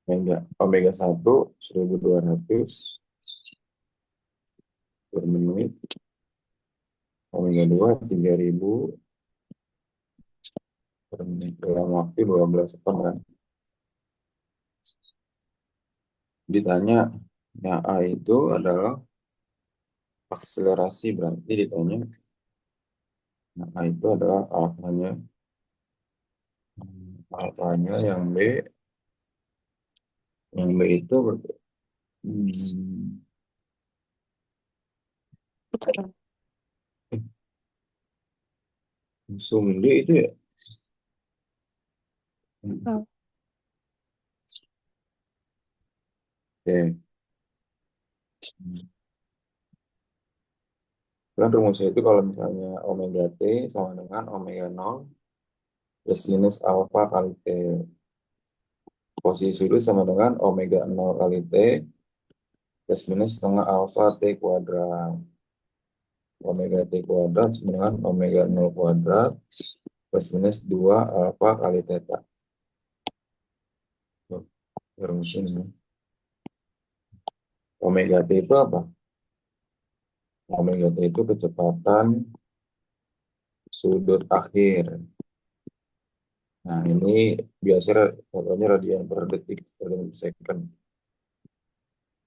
Omega 1 1200 per menit, omega 2 3000 per menit dalam waktu 12 sekon kan. Ditanya yang A itu adalah akselerasi, berarti ditanya yang A itu adalah alfanya. Alfanya yang B itu hmm, Betul. langsung D itu ya. Oh, Oke. Karena rumusnya itu kalau misalnya omega T sama dengan omega 0 plus minus alfa kali T. Posisi sudut sama dengan omega 0 kali T plus minus setengah alfa T kuadrat. Omega T kuadrat sama dengan omega 0 kuadrat plus minus 2 alfa kali theta. Tuh, rumusnya. Omega T itu apa? Omega T itu kecepatan sudut akhir. Nah, ini biasanya contohnya radian per detik, radian per second.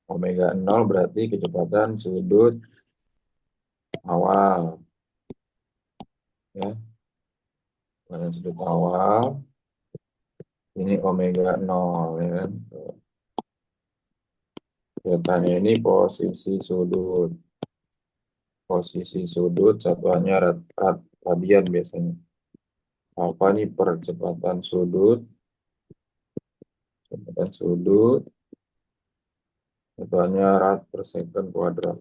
Omega 0 berarti kecepatan sudut awal. Ya, kecepatan sudut awal. Ini omega 0, ya kan. Deltanya ini posisi sudut. Posisi sudut satuannya radian biasanya. Alfa ini percepatan sudut. Kecepatan sudut. Satuannya rad per second kuadrat.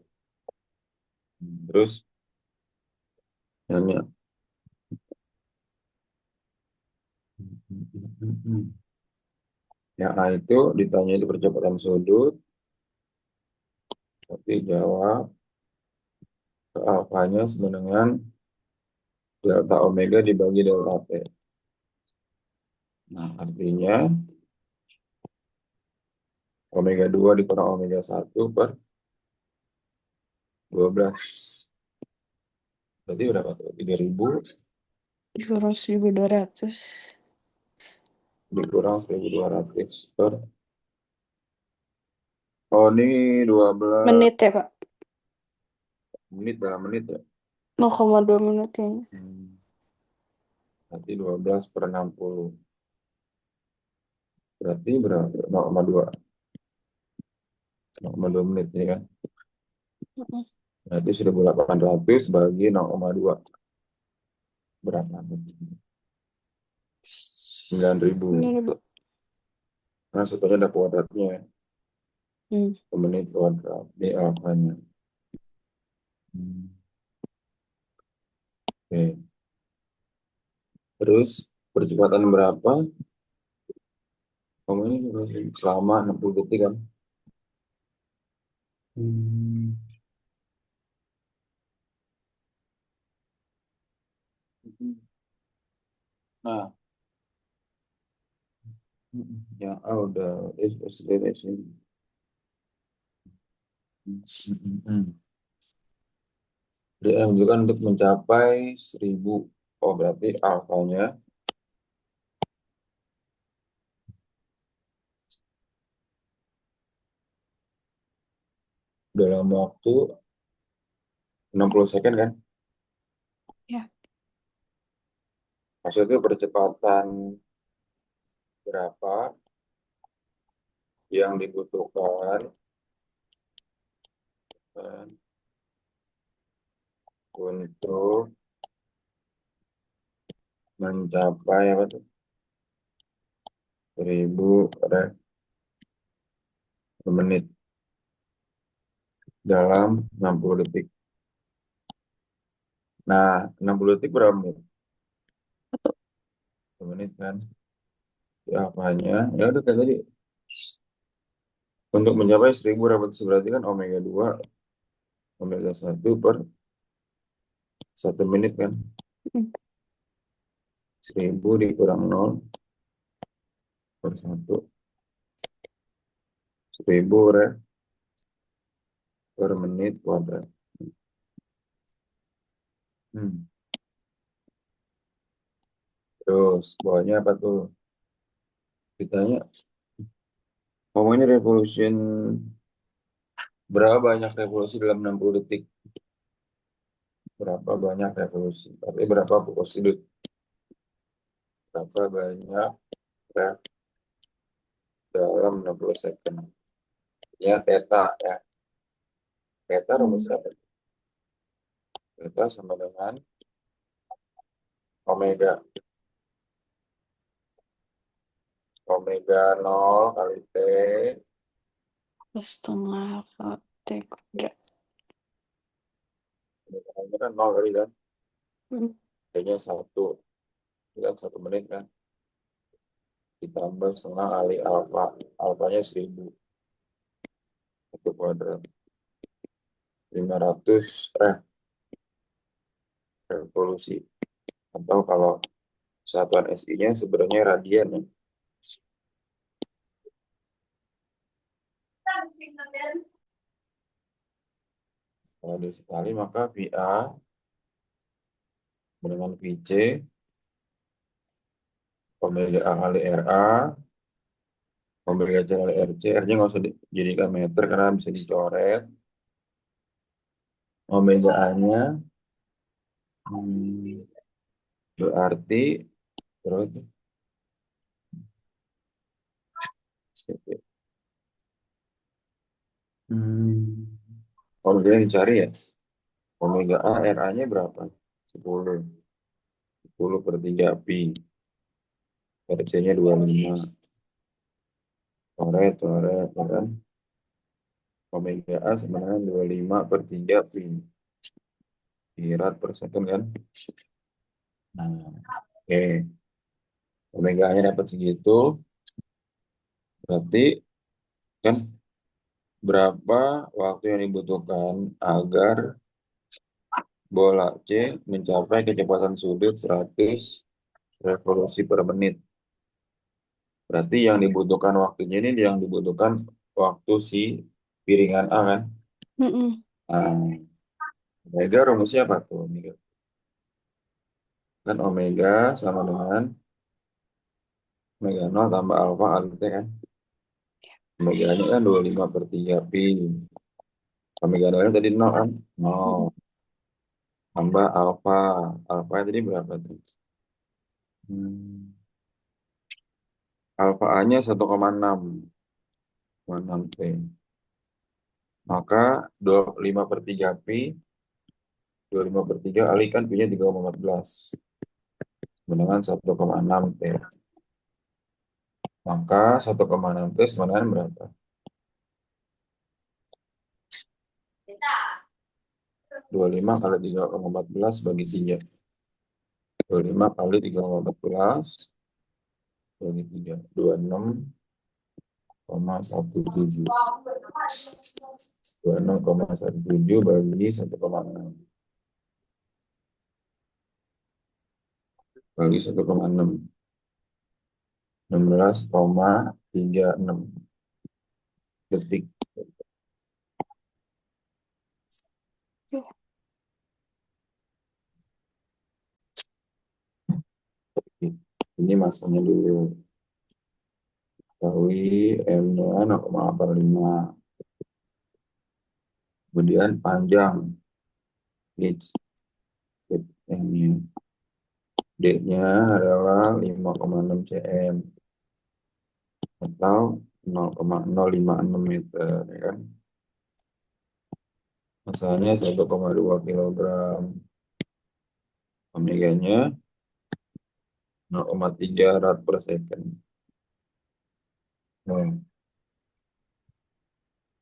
Terus nanya. Yang A itu ditanya itu percepatan sudut. Tapi jawab ke alfanya sama dengan delta omega dibagi delta T. Nah, artinya omega 2 dikurang omega 1 per 12. Berarti berapa tuh? 3000 kurang 1200 dikurang 1200 per. Oh, ini 12 menit ya, Pak? menit dalam menit ya. 0,2 menit kayaknya. Berarti 12 per 60. Berarti berapa? 0,2. 0,2 menit ya kan. Mm-mm. Berarti 1800 bagi 0,2. Berapa? 9000. Ini, Bu. Nah, sebetulnya ada kuadratnya. Hmm. Per menit kuadrat. Ini alfanya. Oke. Terus percepatan berapa? Kamu ini selama 60 detik kan? Hmm. Nah, ya udah SDDS ini. Dia menunjukkan untuk mencapai 1000. Oh, berarti alfanya dalam waktu 60 second kan? Ya. Maksudnya percepatan berapa yang dibutuhkan eh, untuk mencapai apa tuh? 1000 per menit dalam 60 detik. Nah, 60 detik berapa menit? 1 menit kan? Ya, apanya? Ya udah kayak tadi. Untuk mencapai 1000 revolusi berarti kan omega 2 omega 1 per 1 menit kan? Hmm. 1000 dikurang 0 per 1. 1000 rev per menit kuadrat. Hmm. Terus bawahnya apa tuh? Ditanya, kamu ini revolution berapa banyak revolusi dalam 60 detik? Berapa banyak revolusi? Tapi berapa prosedur? Berapa banyak rev dalam 60 second? Ya, theta ya. Theta rumusnya apa? Theta sama dengan omega. Omega 0 kali T. Setengah T kuadrat. Omega kan 0 kali kan? Hmm. T-nya 1. Kan 1 menit kan? Ditambah setengah kali alfa. Alfanya 1000. 1 kuadrat. 500 revolusi. Atau kalau satuan SI-nya sebenarnya radian ya. Kalau disekali maka VA dengan VC omega A kali RA omega C kali RC. R-nya nggak usah dijadikan meter karena bisa dicoret. Omega A-nya berarti terus omega yang dicari ya. Omega A RA-nya berapa? 10. 10 per 3 pi. RC-nya 25. Coret, coret, ya kan? Omega A sama dengan 25 per 3 pi. Rad per second kan? Nah, oke. Omega-nya dapat segitu. Berarti kan berapa waktu yang dibutuhkan agar bola C mencapai kecepatan sudut 100 revolusi per menit. Berarti yang dibutuhkan waktunya ini yang dibutuhkan waktu si piringan A kan? Mm-mm. Nah, omega rumusnya apa tuh? Omega. Kan omega sama dengan omega 0 tambah alfa kali T kan? Omega-nya kan 25 per 3 pi. Omega 0 tadi 0 kan? 0. Mm-mm. Tambah alfa. Alfa tadi berapa tuh? Alfa A-nya 1,6. 1,6 P. Maka 25 per 3 pi. 25 per 3 alihkan pi-nya 3,14. Dengan 1,6 T. Maka 1,6 T sama dengan berapa? 25 kali 3,14 bagi 3. 25 kali 3,14 bagi 3. 26,17. 26,17 bagi 1,6. Bagi 1,6. 16,36 detik. Ini masanya dulu. Ketahui M-nya 0,85. Kemudian panjang. H. M-nya. D-nya adalah 5,6 cm. Atau 0,056 meter. Ya kan? Masanya 1,2 kilogram. Omeganya 0,3 rad per second. Nah,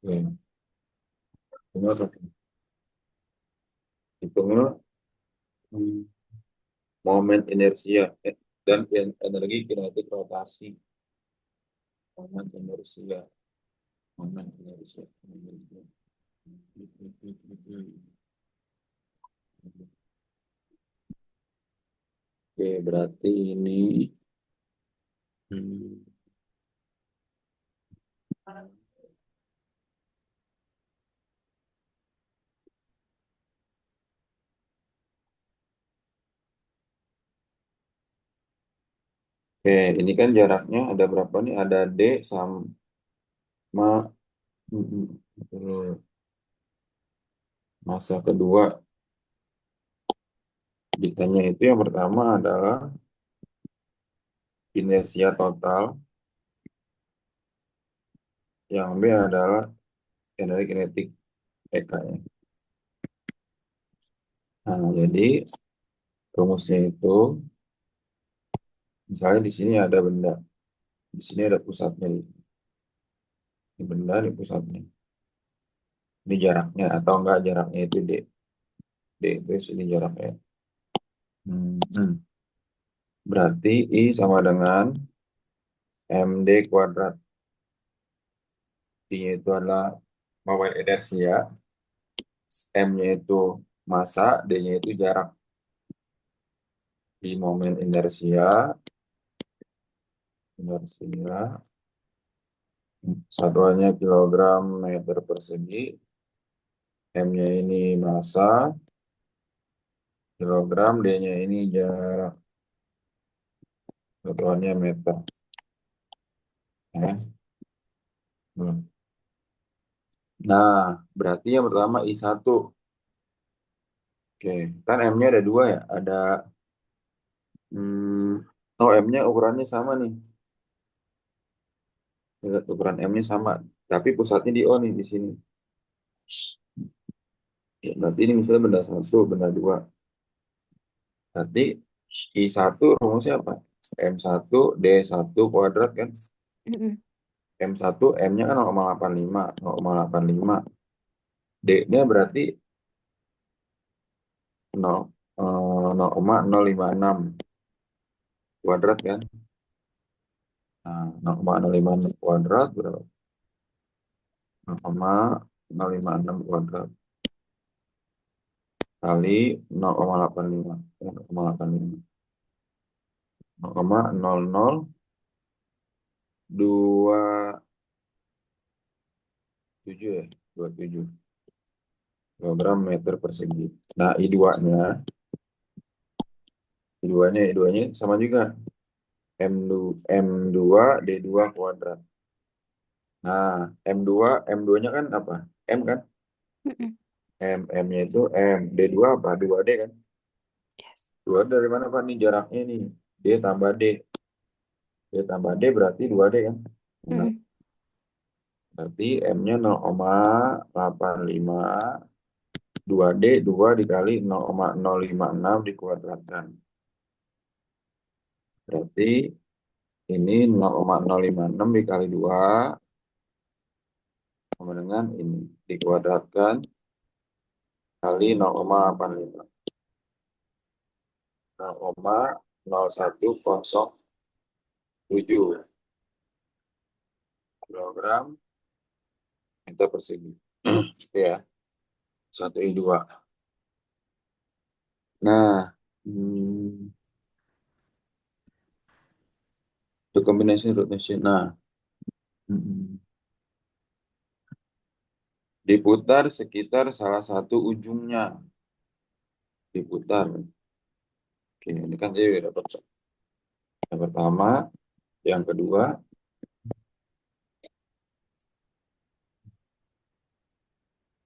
oke. Ini apa? Hitungnya momen inersia dan energi kinetik rotasi. Momen inersia. Momen inersia. Oke, berarti ini hmm, Oke, ini kan jaraknya ada berapa nih? Ada D sama mm, masa kedua. Ditanya itu yang pertama adalah inersia total, yang B adalah energi kinetik EK-nya. Nah, jadi rumusnya itu, misalnya di sini ada benda, di sini ada pusatnya, ini benda, ini pusatnya, ini jaraknya atau enggak jaraknya itu D, D itu sini jaraknya. Hmm. Berarti I sama dengan MD kuadrat. D itu adalah moment inersia, M-nya itu massa, D-nya itu jarak. Di momen inersia satuannya kilogram meter persegi, M-nya ini massa, kilogram, D-nya ini jarak, satuannya meter. Ya. Hmm. Nah, berarti yang pertama I1. Oke, kan M-nya ada dua ya. Ada, oh M-nya ukurannya sama nih. Lihat ukuran M-nya sama. Tapi pusatnya di O nih, di sini. Ya, berarti ini misalnya benda satu, benda dua. Berarti I1 rumusnya apa? M1, D1 kuadrat kan? Mm-mm. M1, M-nya kan 0,85. 0,85. D-nya berarti 0, 0,056 kuadrat kan? Nah, 0,056 kuadrat berapa? 0,056 kuadrat kali 0,85. 0,85. 0,0027 ya? 27 kilogram meter persegi. Nah, I2-nya sama juga. M2, D2 kuadrat. Nah, M2-nya kan apa? M kan? Mm-mm. M-nya itu M. D2 apa? 2D kan? Yes. 2 dari mana Pak? Nih jaraknya nih. D tambah D. D tambah D berarti 2D kan? Nah, Mm-mm. berarti M-nya 0,85. 2D, 2 dikali 0,056 dikuadratkan. Berarti ini 0,056 dikali 2 sama dengan ini. Dikuadratkan kali 0,85. 0,0107 kilogram meter persegi. Itu ya, 1I2. Nah, hmm, the combination rotation. Nah, hmm, diputar sekitar salah satu ujungnya. Diputar. Oke, ini kan saya udah dapat. Yang pertama, yang kedua,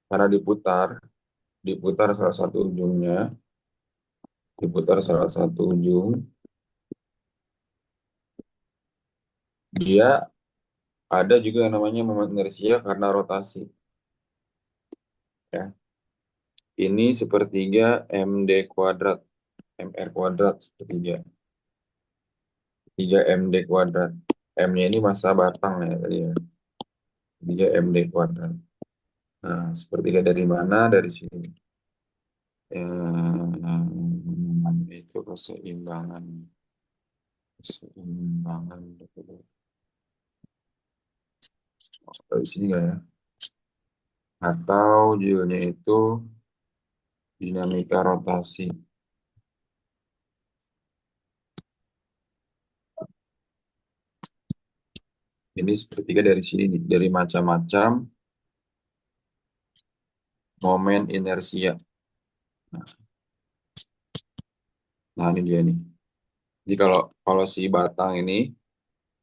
karena diputar salah satu ujungnya, diputar salah satu ujung, dia ada juga yang namanya moment inersia karena rotasi. Ya. Ini sepertiga MD kuadrat, MR kuadrat sepertiga. 3 MD kuadrat. M-nya ini massa batang ya tadi ya. 3 MD kuadrat. Nah, sepertiga dari mana? Dari sini. Itu keseimbangan. Keseimbangan. Dari sini nggak ya? Atau judulnya itu dinamika rotasi. Ini sepertiga dari sini nih, dari macam-macam momen inersia. Nah, ini dia nih. Jadi kalau kalau si batang ini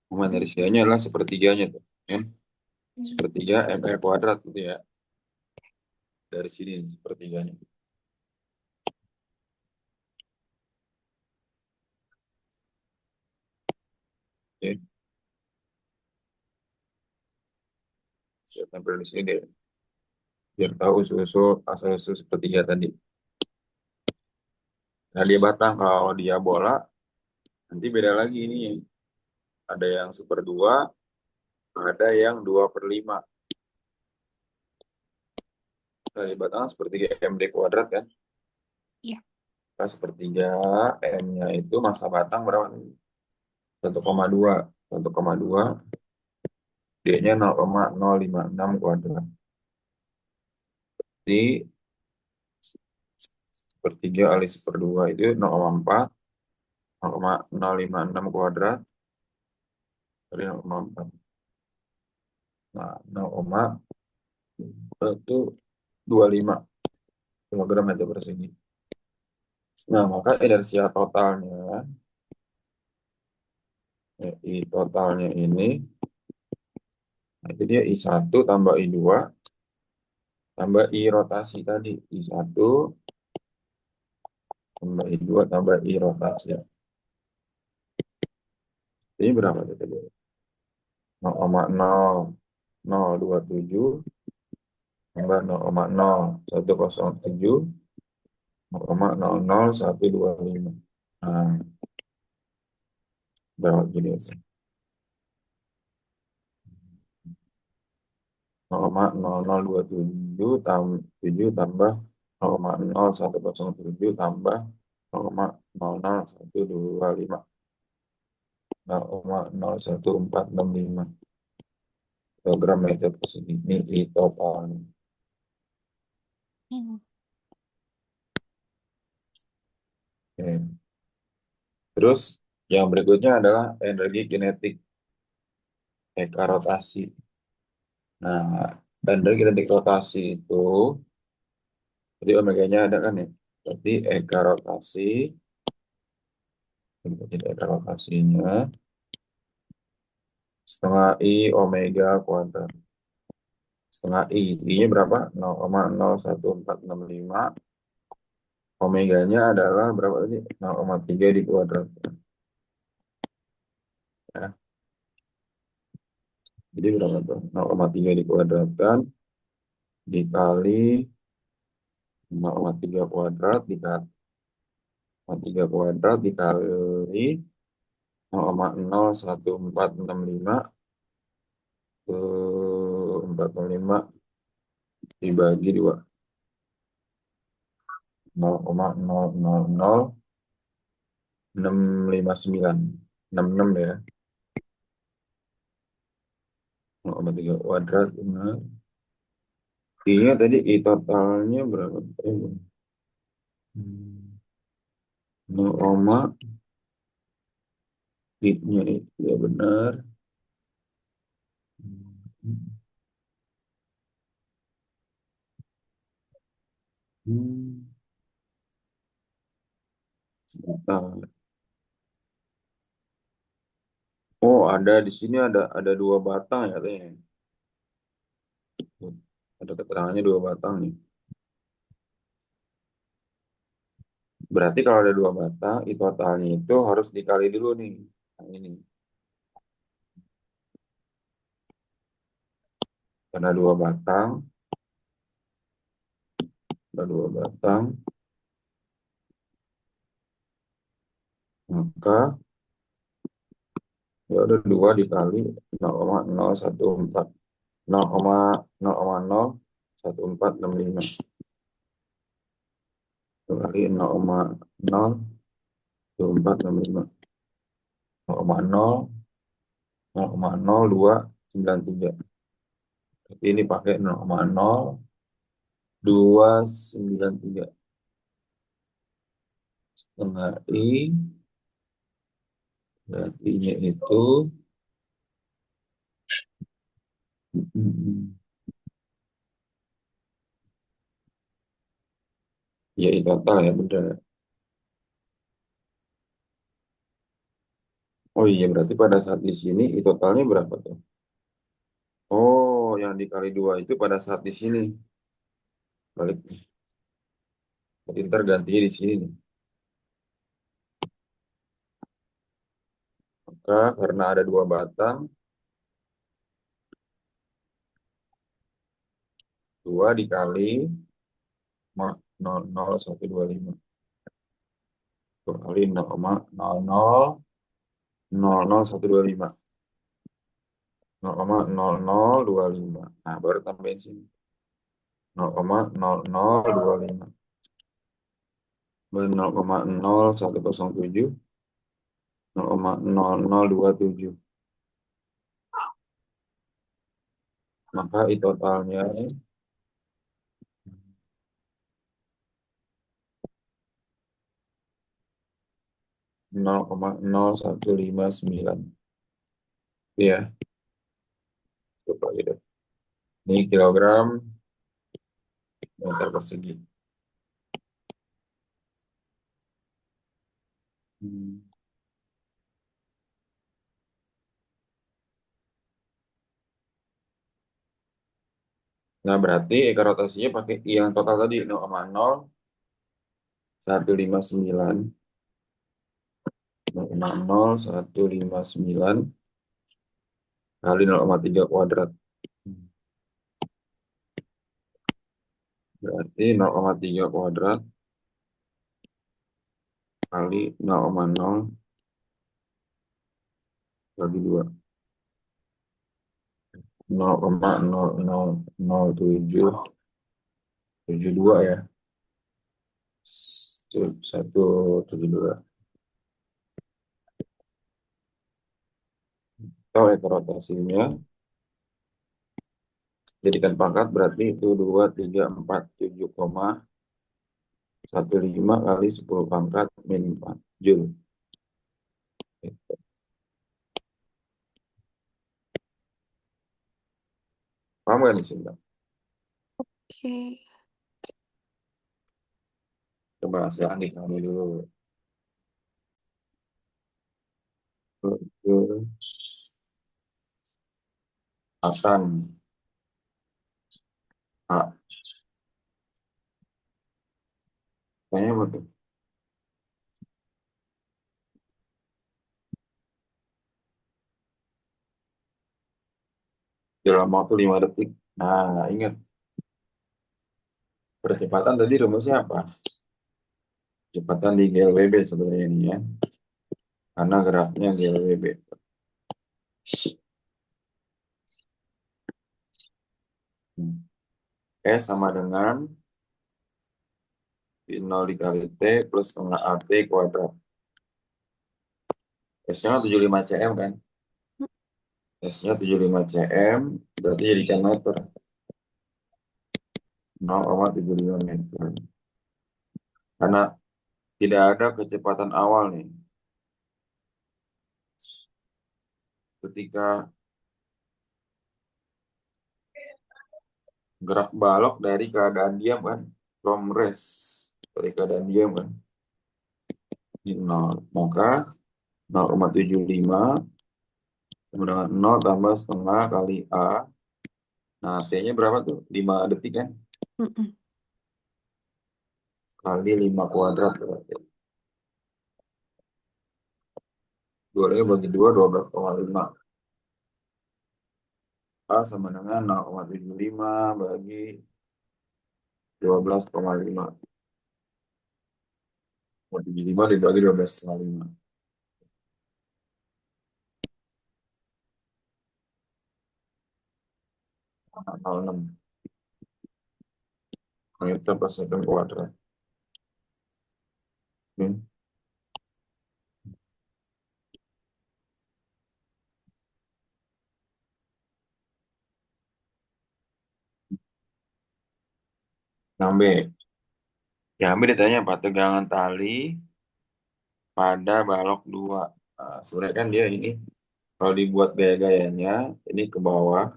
momen dari sianya adalah sepertiganya tuh, ya. Mm. Sepertiga mr kuadrat gitu ya. Dari sini sepertiganya. Oke, saya tempel di sini deh. Biar tahu usul-usul asal-usul sepertiga tadi. Nah, dia batang. Kalau dia bola, nanti beda lagi ini. Ada yang super 2, ada yang 2/5. Nah, dia batang sepertiga MD kuadrat kan. Iya. Nah, sepertiga M-nya itu massa batang berapa? 1,2. 1,2. D-nya 0,056 kuadrat. Jadi, sepertiga kali seperdua itu 0,4. 0,056 kuadrat kali 0,4. Nah, 0,125 kilogram meter persegi. Nah, maka inersia totalnya, totalnya ini, nah itu dia I1 tambah I2 tambah I rotasi tadi. I1 tambah I2 tambah I rotasi. Ini berapa itu tadi? 0,0027 tambah 0,0107 0,00125. Nah, berapa gini? 0,0027 tambah 0,0107 tambah 0,00125. 0,01465 kilogram meter persegi. Ini I totalnya. Mm. Oke. Terus yang berikutnya adalah energi kinetik Eka rotasi. Nah, energi kinetik rotasi itu, jadi omeganya ada kan ya? Jadi Eka rotasi, jadi Eka rotasinya setengah I omega kuadrat. Setengah I. I-nya berapa? 0,01465. Omeganya adalah berapa tadi? 0,3 di kuadrat. Ya. Jadi berapa tuh? 0,3 dikuadratkan dikali 0,3 kuadrat dikali 0,3 kuadrat dikali 0,01465 ke 405 dibagi 2. 0,000659. 66 ya. 0,3 kuadrat benar. I-nya tadi I totalnya berapa? Hmm, 0, I-nya itu ya benar. Hmm, sebentar. Oh, ada di sini ada 2 batang ya katanya. Ada keterangannya 2 batang nih. Berarti kalau ada 2 batang, itu totalnya itu harus dikali dulu nih. Nah, ini. Karena 2 batang, ada 2 batang, maka ya udah 2 dikali 0,014. 0,01465 kali 0,01465. 0,0293. Tapi ini pakai 0,0293. Setengah I, berarti I-nya itu, mm, ya I total ya benar. iya, berarti pada saat di sini totalnya berapa tuh? Oh, yang dikali dua itu pada saat di sini. Balik. Jadi ntar gantinya di sini nih. Maka karena ada dua batang, dua dikali 0,00125 kali 0,000125. 0,0025. Nah, baru tambahin sini. 0,0025. 0,00107. 0,0027. Maka itu totalnya 0,0159. Iya, coba gitu. Ini kilogram meter persegi. Hmm. Nah, berarti ekor rotasinya pakai yang total tadi 0,0159. 0,0159 kali 0,3 kuadrat. Berarti 0,3 kuadrat kali 0,0 bagi 2. 0,00072 ya. 172. Kalau ekor rotasinya jadikan pangkat berarti itu 2347,15 kali 10 pangkat min 4 Joule. Paham kan di sini? Oke. Coba hasil Andi kami dulu. Ke asan A. Kayaknya betul. Dalam waktu 5 detik. Nah, ingat percepatan tadi rumusnya apa? Kecepatan di GLWB sebenarnya ini ya. Karena geraknya GLWB. S sama dengan V0 dikali T plus setengah AT kuadrat. S-nya 75 cm kan? S-nya 75 cm, berarti jadikan meter. 0,75 meter. Karena tidak ada kecepatan awal nih. Ketika gerak balok dari keadaan diam kan, from rest, dari keadaan diam kan, ini 0. Maka 0,75 sama dengan 0 tambah setengah kali A. Nah, T-nya berapa tuh? 5 detik kan? Mm-mm. Kali 5 kuadrat berarti. 2 bagi 2, 12,5. A sama dengan 0,75 bagi 12,5. 0,75 dibagi 12,5. 0,06 meter per second kuadrat. Hmm. Yang B. Yang B ditanya apa? Tegangan tali pada balok 2. Nah, sebenarnya kan dia ini, kalau dibuat gaya-gayanya, ini ke bawah.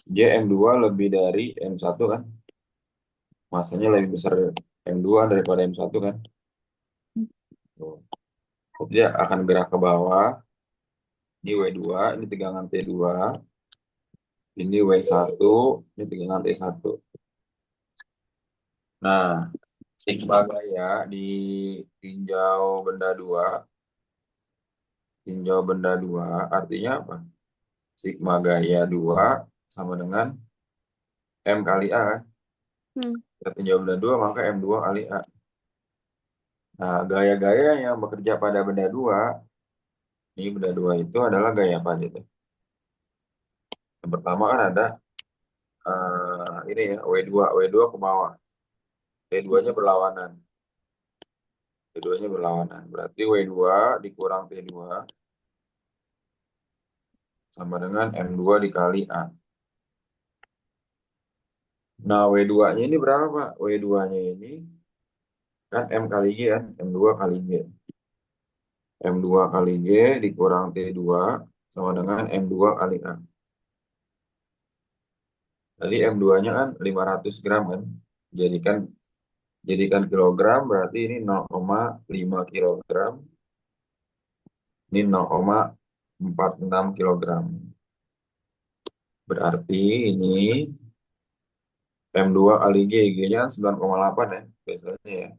Dia M2 lebih dari M1 kan? Masanya lebih besar M2 daripada M1 kan? Tuh. Dia akan gerak ke bawah. Ini W2, ini tegangan T2. Ini W1, ini tegangan T1. Nah, sigma gaya di tinjau benda 2, tinjau benda 2 artinya apa? Sigma gaya 2 sama dengan M kali A kan? Hmm. Kita tinjau benda 2 maka M2 kali A. Nah, gaya-gaya yang bekerja pada benda 2, ini benda 2 itu adalah gaya apa aja tuh? Yang pertama kan ada ini ya, W2 ke bawah. T2-nya berlawanan. T2-nya berlawanan. Berarti W2 dikurang T2 sama dengan M2 dikali A. Nah, W2-nya ini berapa, Pak? W2-nya ini kan M kali G kan? M2 kali G. M2 kali G dikurang T2 sama dengan M2 kali A. Tadi M2-nya kan 500 gram kan? Jadikan jadikan kilogram berarti ini 0,5 kilogram. Ini 0,46 kilogram. Berarti ini M2 kali G. G-nya kan 9,8 ya. Biasanya ya.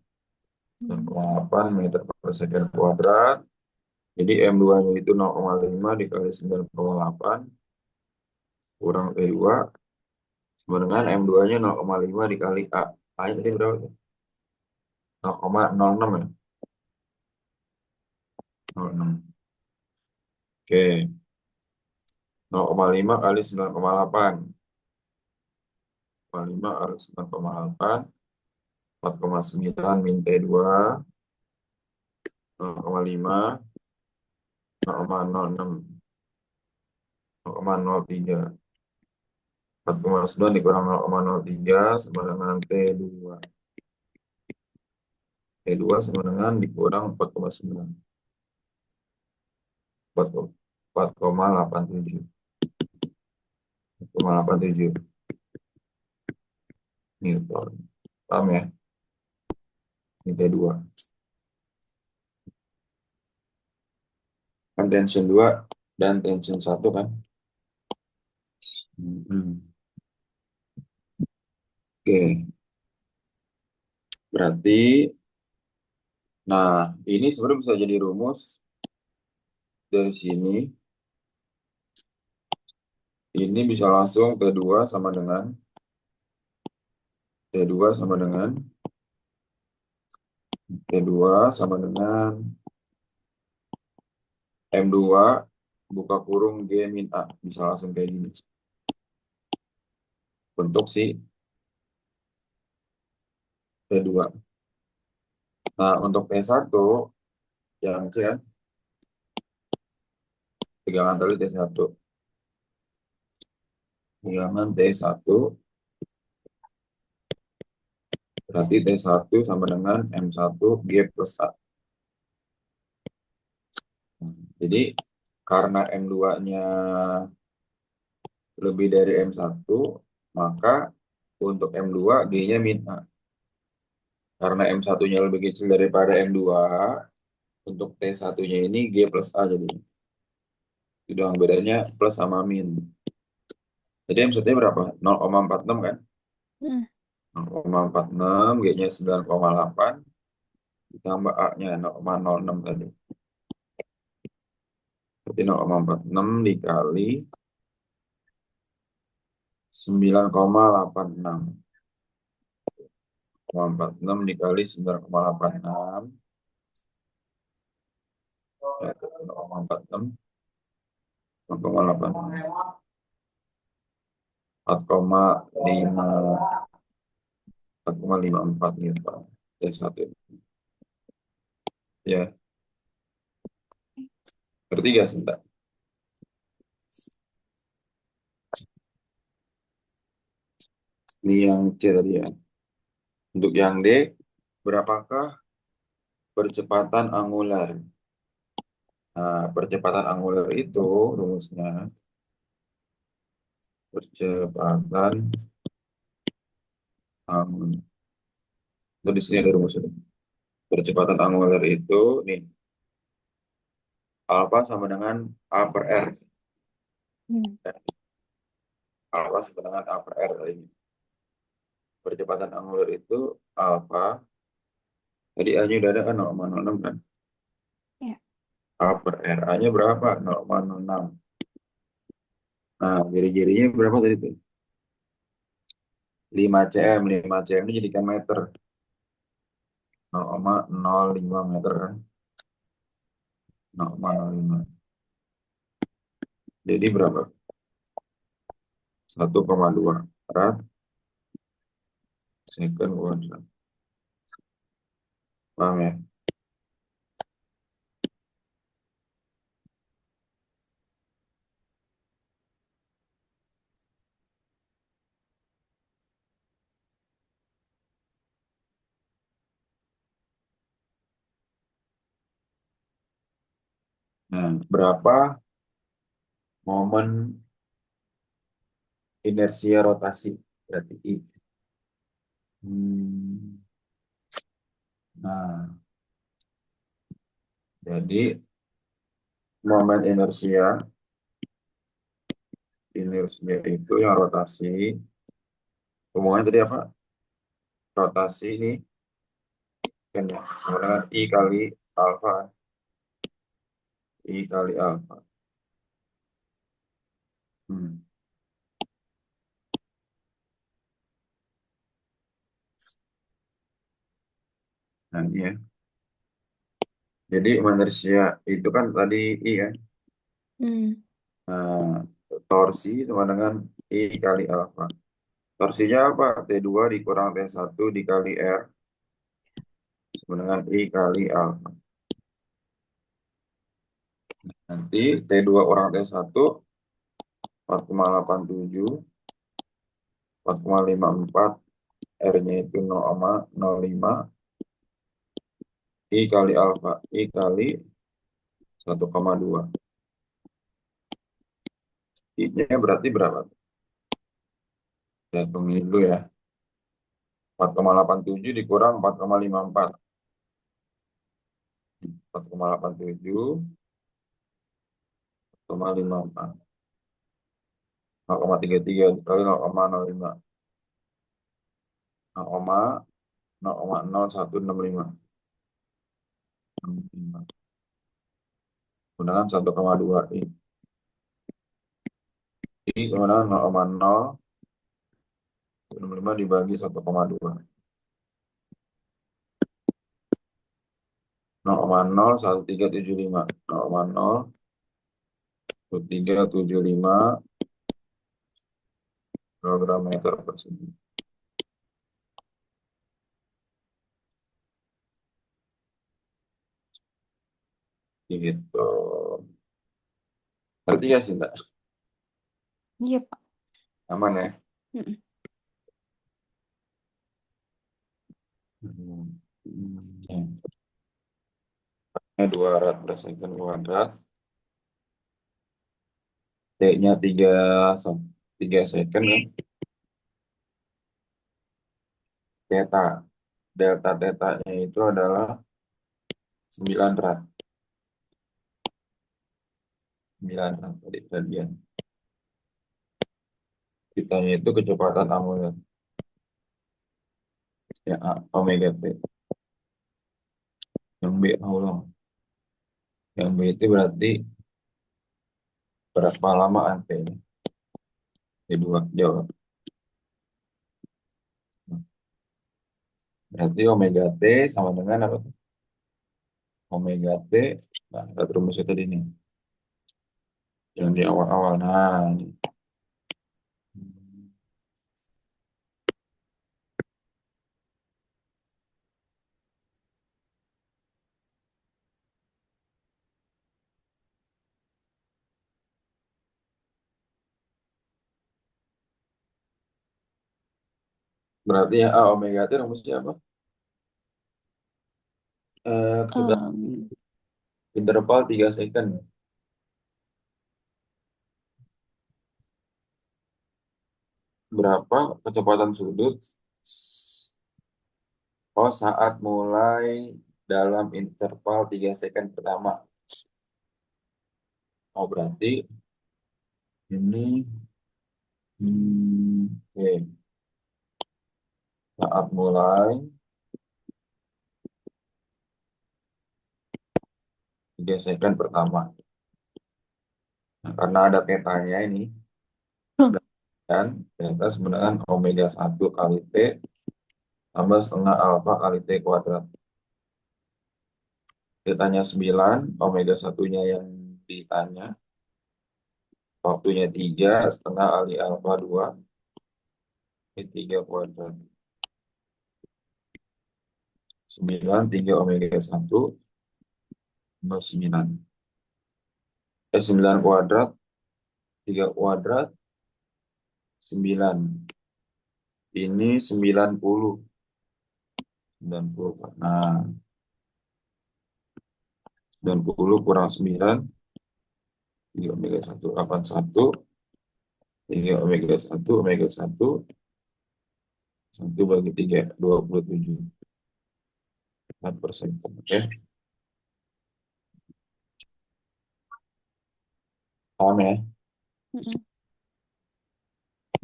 9,8 meter per second kuadrat. Jadi M2-nya itu 0,5 dikali 9,8 kurang T2 sama dengan M2-nya 0,5 dikali A. A-nya tadi berapa tuh? 0,06 ya? 0,6. Oke. 0,5 kali 9,8. 0,5 kali 9,8. 4,9 min T2. 0,5. 0,06. 0,03. 4,9 dikurang 0,03 sama dengan T2. T2 sama dengan dikurang 4,9. 4,87. 4,87 Newton. Paham ya? Ini T2. Kan tension 2 dan tension 1 kan? Hmm. Oke. Berarti, nah ini sebenarnya bisa jadi rumus dari sini. Ini bisa langsung T2 sama dengan T2 sama dengan T2 sama dengan M2 buka kurung G min A. Bisa langsung kayak gini. Bentuk si T2. Nah, untuk T1 yang C kan, tegangan tadi T1. Tegangan T1 berarti T1 sama dengan M1 G plus A. Jadi karena M2-nya lebih dari M1, maka untuk M2 G-nya min A. Karena M1-nya lebih kecil daripada M2, untuk T1-nya ini G plus A jadi. Itu yang bedanya plus sama min. Jadi M1-nya berapa? 0,46 kan? Hmm. 0,46, G-nya 9,8, ditambah A-nya 0,06 tadi. Berarti 0,46 dikali 9,86. 0,46 dikali 9,86. Ya, 0,46. 0,86. 4,5. 4,54 gitu. T1. Ya, berarti gak sih, Mbak? Ini yang C tadi ya. Untuk yang D, berapakah percepatan angular? Nah, percepatan angular itu rumusnya percepatan angular. Itu di sini ada rumusnya. Percepatan angular itu nih Alfa sama dengan A per R. Hmm. Alfa sama dengan A per R ini. Percepatan angular itu alfa. Tadi A-nya udah ada kan 0,06 kan. Ya. A per R. A-nya berapa? 0,06. Nah, jari-jarinya berapa tadi tuh? 5 cm. 5 cm ini jadikan meter. 0,05 meter kan. 0,05. Jadi berapa? 1,2 rad second kuadrat. Paham ya? Nah, berapa momen inersia rotasi? Berarti I. Hmm, Nah, jadi momen inersia itu yang rotasi. Hubungannya tadi apa? Rotasi ini kan ya, sama dengan I kali alfa. I kali alfa. Hmm. Nah, ini ya. Jadi inersia itu kan tadi I ya. Hmm. Nah, torsi sama dengan I kali alfa. Torsinya apa? T2 dikurang T1 dikali R sama dengan I kali alfa. Nanti T2 kurang T1 4,87, 4,54, R-nya itu 0,05, I kali alfa, I kali 1,2. I-nya berarti berapa? Ya, tunggu dulu ya. 4,87 dikurang 4,54. 4,87, 4,54. 0,33 dikali 0,05. 0,00165. Gunakan 1,2 I. I sama dengan 0,065 dibagi 1,2. 0,01375. 0,01375 kilogram meter persegi. Gitu. Ngerti ya sih, Mbak? Iya, Pak. Aman ya? Mm-mm. Hmm. Ini 2 rad per second kuadrat. T-nya 3 second kan? Theta. Delta theta-nya itu adalah 9 rad. 9 rad tadi bagian. Kitanya itu kecepatan angular. Ya, A, omega T. Yang B, ulang. Yang B itu berarti berapa lama antenanya? Kedua, jawab. Berarti omega T sama dengan apa tuh? Omega T, nah, kita rumusnya tadi nih. Yang di awal-awal. Nah, ini. Berarti ya A omega T rumusnya apa? Kita Em, interval 3 second. Berapa kecepatan sudut? Oh, saat mulai dalam interval 3 second pertama. Oh, berarti ini oke. Saat mulai 3 second pertama. Nah, karena ada petanya ini, dan ternyata sebenarnya omega 1 kali T tambah setengah alfa kali T kuadrat. Ditanya 9, omega satunya yang ditanya, waktunya 3, setengah kali alfa 2, ini 3 kuadrat. 9, 3 omega 1, tambah 9. 9 kuadrat, 3 kuadrat, 9. Ini 90. 90. Nah, 90 kurang 9, 3 omega 1, 81. 3 omega 1, omega 1, 1 bagi 3, 27. 4%. Oke, paham ya? Mm-mm.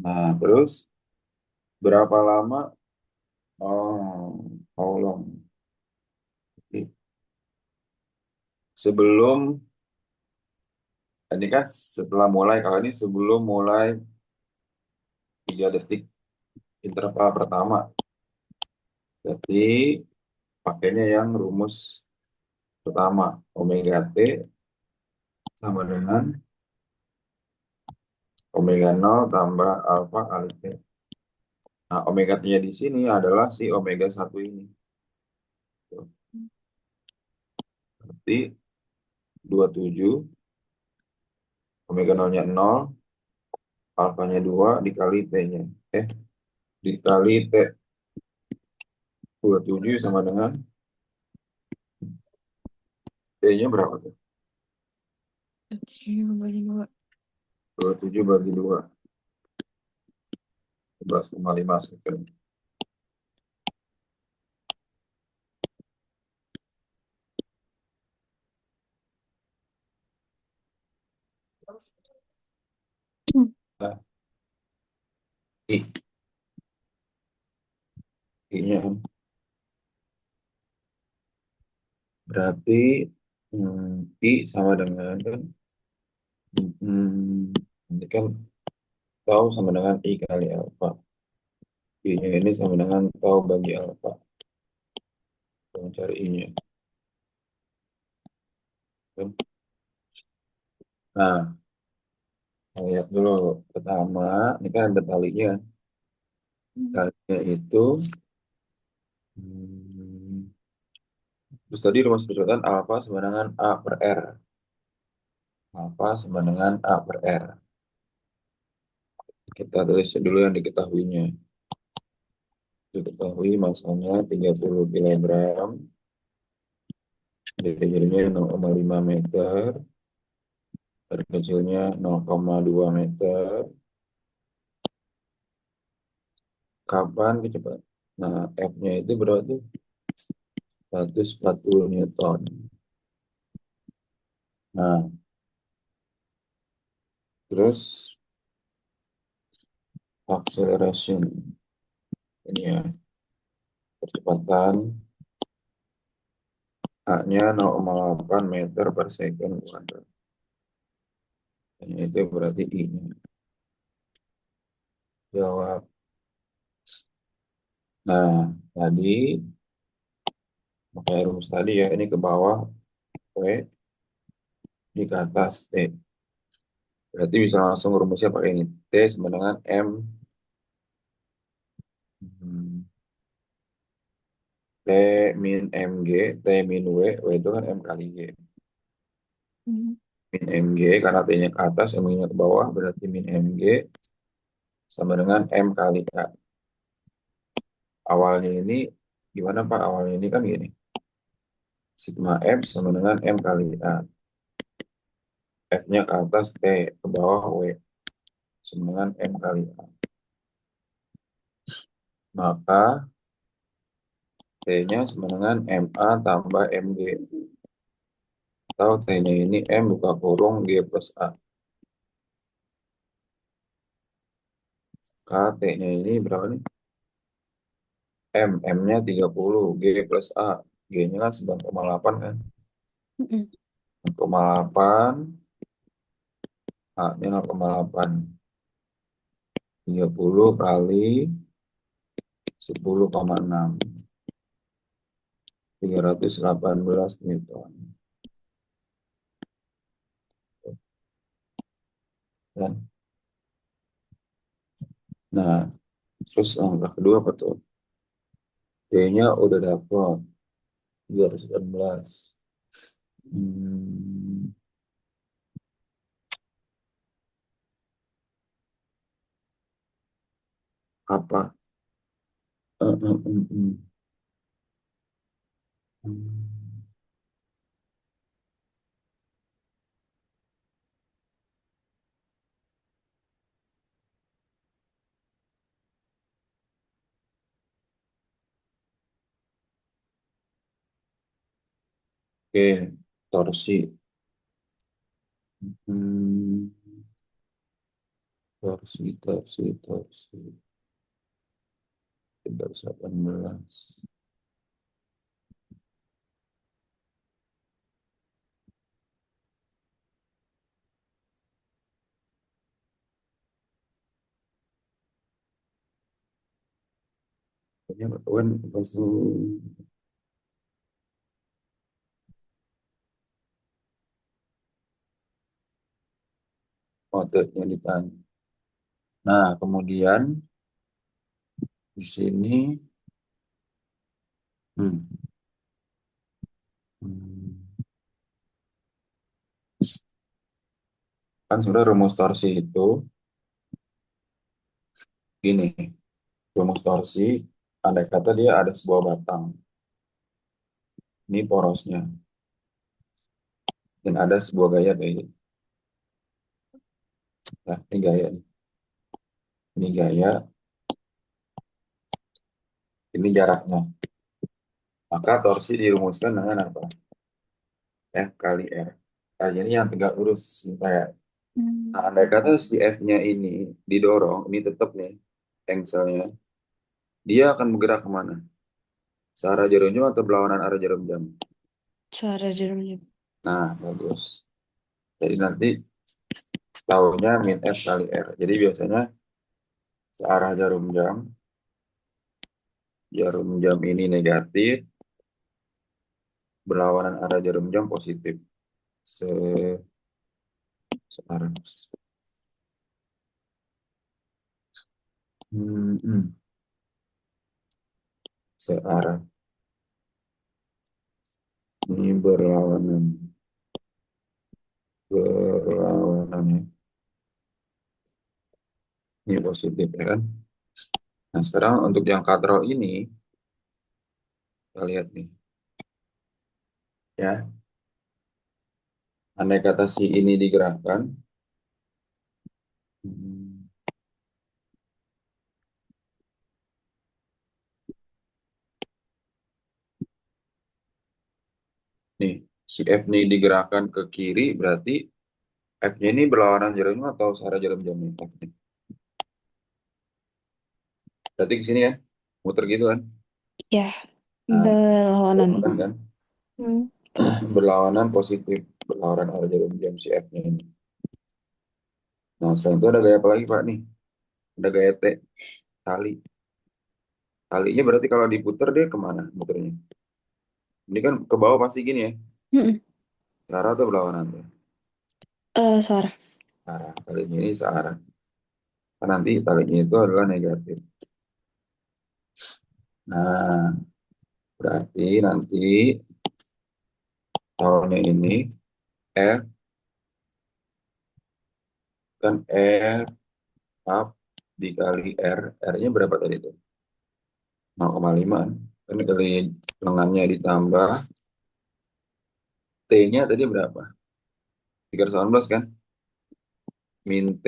Nah, terus berapa lama? Oh, how long? Sebelum, ini kan setelah mulai, kalau ini sebelum mulai 3 detik interval pertama. Jadi pakainya yang rumus pertama. Omega T sama dengan omega 0 tambah alfa kali T. Nah, omega T-nya di sini adalah si omega 1 ini. Berarti 27, omega 0-nya 0, alfanya 2 dikali T-nya. Dikali T 27 sama dengan T-nya berapa tuh? 7 bagi 2. 27 bagi 2, 11,5 second. Hmm. Nah, I, I-nya kan. Berarti I sama dengan kan, ini kan tau sama dengan I kali alfa. I-nya ini sama dengan tau bagi alfa. Kita cari I-nya. Kan? Nah, lihat dulu. Pertama, ini kan ada talinya. Hmm. Talinya itu, hmm, terus tadi rumus percepatan alfa sama dengan A per R. Alfa sama dengan A per R. Kita tulis dulu yang diketahuinya. Diketahui masanya 30 kilogram, diajarnya 0,5 meter, terkecilnya 0,2 meter. Kapan kecepatan? Nah, F-nya itu berarti 140 Newton. Nah, terus acceleration. Ini ya, percepatan A-nya 0,8 meter per second kuadrat. Ini itu berarti I-nya. Jawab. Nah, tadi pakai rumus tadi ya, ini ke bawah W, di ke atas T. Berarti bisa langsung rumusnya pakai ini. T sama dengan M, hmm, T min MG, T min W itu kan M kali G. Hmm. Min MG, karena T-nya ke atas, M-nya ke bawah, berarti min MG sama dengan M kali A. Awalnya ini, gimana Pak? Awalnya ini kan gini. Sigma F sama dengan M kali A. F-nya ke atas, T ke bawah, W sama dengan M kali A. Maka T-nya sama dengan MA tambah MG. Atau T-nya ini M buka kurung G plus A. Maka T-nya ini berapa nih? M-nya 30 G plus A. G-nya kan 9,8 kan. Mm-mm. 9,8, A-nya 0,8. 30 kali 10,6. 318 Newton. Dan, nah, terus angka kedua apa tuh? D-nya udah dapat 218. Hmm, apa? Eh, eh, Hmm. Oke, torsi. Hmm, torsi. 318. Ini batuan pasti otaknya ditanya. Nah, kemudian di sini, hmm, hmm, kan sebenarnya rumus torsi itu gini, rumus torsi, andai kata dia ada sebuah batang, ini porosnya, dan ada sebuah gaya kayak gini. Nah, ini gaya, ini jaraknya. Maka torsi dirumuskan dengan apa? F kali R. Nah, ini yang tegak lurus, kayak. Nah, andai kata Hmm. si F-nya ini didorong, ini tetap nih, engselnya, dia akan bergerak kemana? Searah jarum jam atau berlawanan arah jarum jam? Suara jerumnya. Nah, bagus. Jadi nanti tahunya min F kali R. Jadi biasanya searah jarum jam ini negatif, berlawanan arah jarum jam positif. Se Searah. Hmm. Searah. Ini berlawanan. Berlawanan ya. Ini positif ya kan? Nah, sekarang untuk yang katrol ini, kita lihat nih. Ya, andai kata si ini digerakkan, hmm, nih, si F ini digerakkan ke kiri, berarti F-nya ini berlawanan jarum jam atau searah jarum jamnya? F-nya. Berarti ke sini kan, muter gitu kan? Ya, Nah, berlawanan. berlawanan kan? Hmm. Betul. Berlawanan positif, berlawanan arah jarum jam si F-nya ini. Nah, selain itu ada gaya apa lagi Pak nih? Ada gaya T, tali. Talinya berarti kalau diputer dia kemana muternya? Ini kan ke bawah pasti gini ya, Mm-mm. searah atau berlawanan tuh? Suara. Arah, talinya ini searah. Nah, nanti talinya itu adalah negatif. Nah, berarti nanti tahunnya ini F kan F up dikali R, R-nya berapa tadi itu? 0,5. Kan dikali lengannya ditambah T-nya tadi berapa? 318 kan? Min T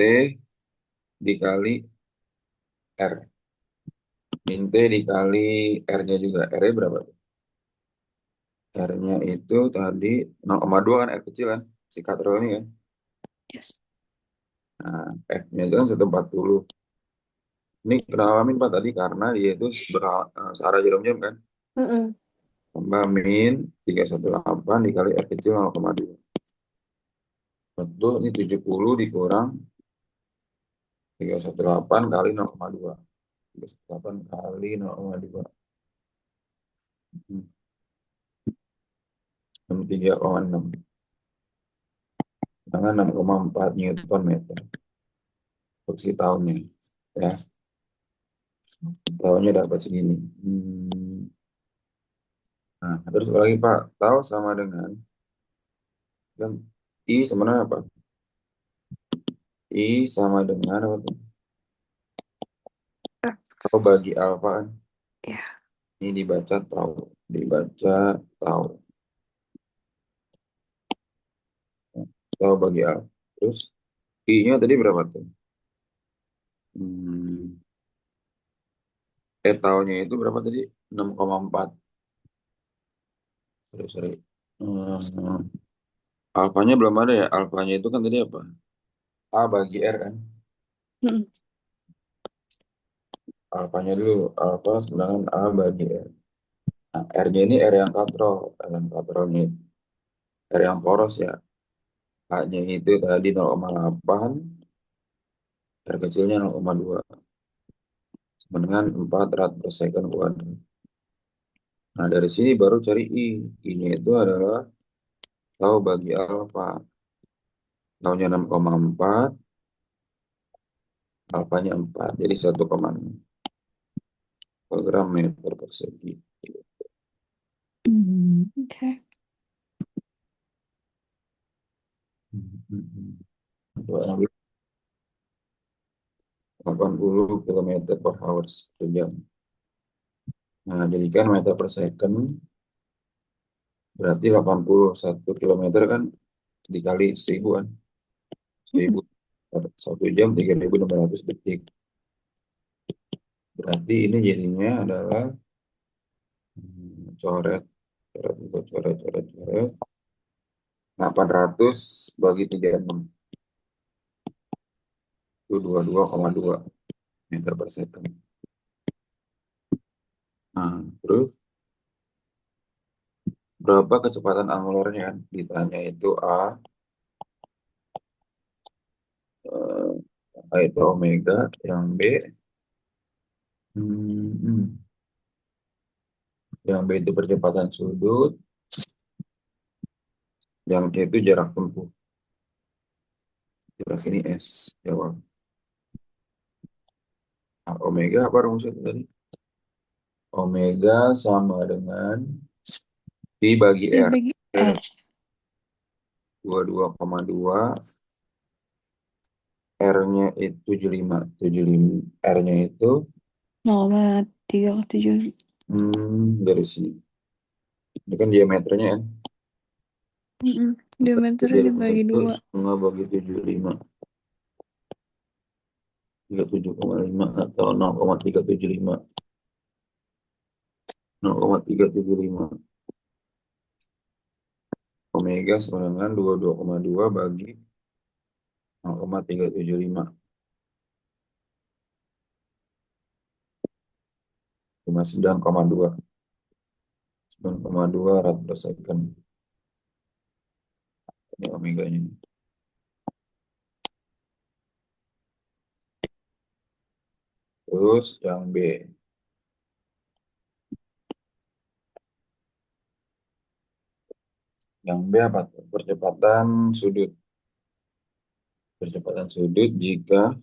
dikali R. Min T dikali R-nya juga. R-nya berapa tuh? R-nya itu tadi 0,2 kan, R kecil kan, si katrol ini kan. Yes. Nah, F-nya itu kan 140. Ini kita alamin Pak tadi karena dia itu searah jarum jam kan. Mm-mm. Tambah min 318 dikali R kecil 0,2. Betul, ini 70 dikurang 318 kali 0,2. 318 kali 0,2. 3,6. Dengan 6,4 Newton meter. Fungsi tahunnya. Ya, tahunnya dapat segini. Nah, terus lagi Pak, tahu sama dengan kan I sama dengan apa? I sama dengan apa tuh? Tahu bagi alfa kan? Ya. Ini dibaca tahu, dibaca tahu, tahu bagi alfa. Terus I-nya tadi berapa tuh? Hmm, tahunnya itu berapa tadi? 6,4. Sorry, sorry. Hmm, alfanya belum ada ya. Alfanya itu kan tadi apa? A bagi R kan? Mm-mm. Alfanya dulu. Alfa sebenarnya A bagi R. Nah, R-nya ini R yang katrol. R yang katrol ini. R yang poros ya. A-nya itu tadi 0,8. R kecilnya 0,2. Sama dengan 4 rad per second kuadrat. Nah, dari sini baru cari I. I-nya itu adalah tahu bagi alfa. Taunya 6,4. Alfanya 4. Jadi 1,6 gram meter persegi. Okay. Kurang lebih 80 kilometer per hour per jam. Nah, jadikan meter per second berarti 81 kilometer kan dikali 1000 kan. Mm-mm. 1000 per 1 jam 3.600 detik. Berarti ini jadinya adalah coret, coret, coret, coret, coret, coret. 800 bagi 36 itu 22,2 meter per second. Nah, terus berapa kecepatan angularnya kan? Ditanya itu A itu omega, yang B, hmm, yang B itu percepatan sudut, yang C itu jarak tempuh. Jarak ini S, jawab. Nah, omega apa rumusnya tadi? Omega sama dengan Pi bagi Dia R. bagi R R. 22,2, R-nya itu 75. 75. R-nya itu 0,3 dari sini. Ini kan diameternya ya. Mm-mm. Diameternya Diameter dibagi itu dua. setengah bagi 75. 37,5 atau 0,375. 0,375. Omega sama dengan 22,2 bagi 0,375. 9,2. 9,2 rad per second. Ini omeganya. Terus yang B. Yang B apa tuh? Percepatan sudut. Percepatan sudut jika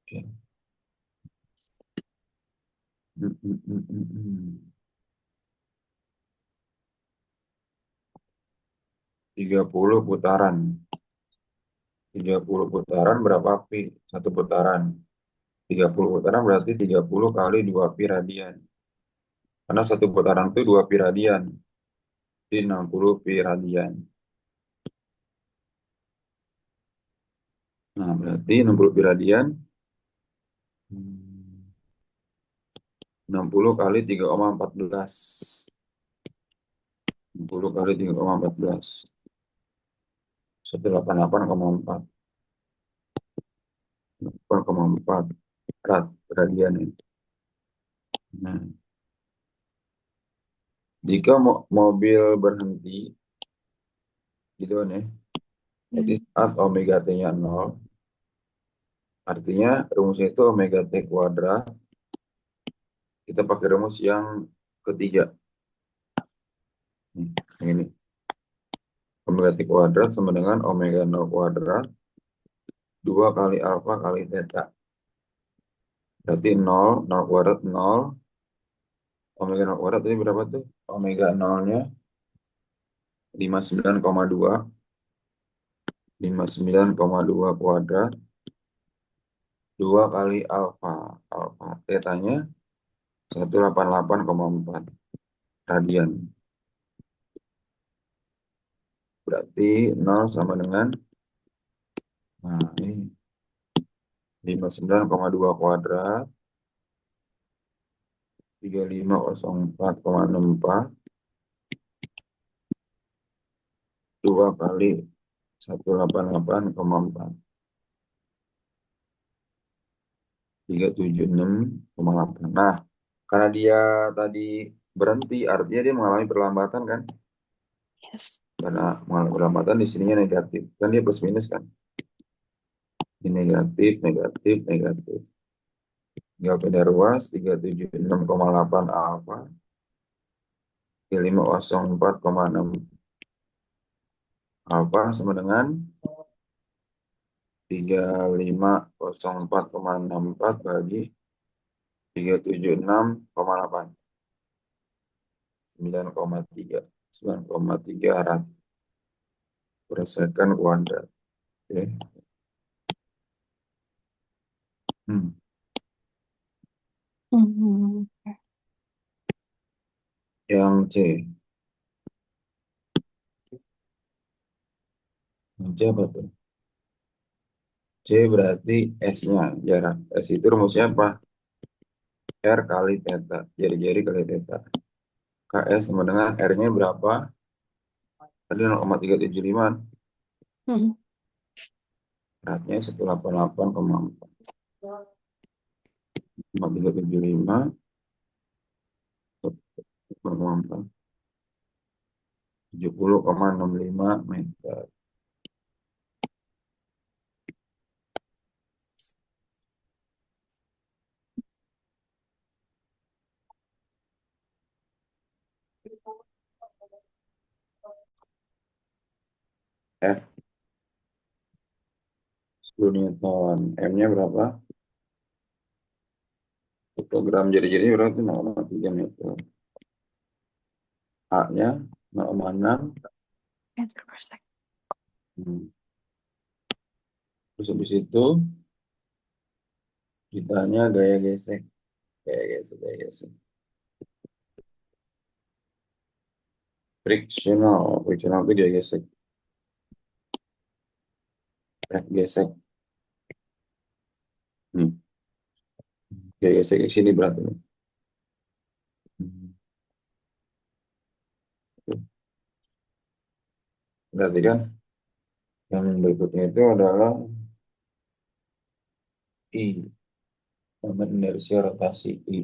ya, 30 putaran. 30 putaran berapa pi? Satu putaran. 30 putaran berarti 30 kali 2 pi radian. Karena satu putaran itu 2 pi radian. Jadi 60 pi radian. Nah, berarti 60 pi radian. hmm, 60 kali 3,14. 60 kali 3,14. 188,4. 8,4 radian ini. Nah, jika mobil berhenti, gitu kan ya. Jadi saat omega t-nya 0, artinya rumusnya itu omega t kuadrat. Kita pakai rumus yang ketiga. Yang ini. Omega t kuadrat sama dengan omega 0 kuadrat 2 kali alfa kali theta. Berarti 0, 0 kuadrat 0. Omega 0 kuadrat ini berapa tuh? Omega 0-nya 59,2. 59,2 kuadrat 2 kali alfa. Alfa theta-nya 188,4 radian. Berarti 0 sama dengan, nah ini 59,2 kuadrat 3504,64 2 kali 188,4 376,8. Nah, karena dia tadi berhenti, artinya dia mengalami perlambatan kan? Yes. Karena mengalami perlambatan di sininya negatif. Kan dia plus minus kan? Ini negatif, negatif, negatif. Tinggal beda ruas, 376,8 alfa, 3504,6 alfa sama dengan 3504,64 bagi 376,8. 9,3. 9,3 rad per second kuadrat. Oke. Hmm. Yang C. Yang C apa tuh? C berarti S-nya, jarak. S itu rumusnya apa? R kali theta. Jari-jari kali theta. KS sama dengan R-nya berapa? Tadi 0,375. Beratnya 188,4. 0,375. 70,65 meter. F 10 Newton. M-nya berapa? 1 gram jari-jari berarti 0,3 meter. A-nya 0,6. Meter per second. Terus habis itu kitanya gaya gesek. Gaya gesek, gaya gesek. Frictional. Frictional itu gaya gesek. Gesek. Gaya gesek di sini berarti. Berarti kan yang berikutnya itu adalah I. Moment inersia rotasi I.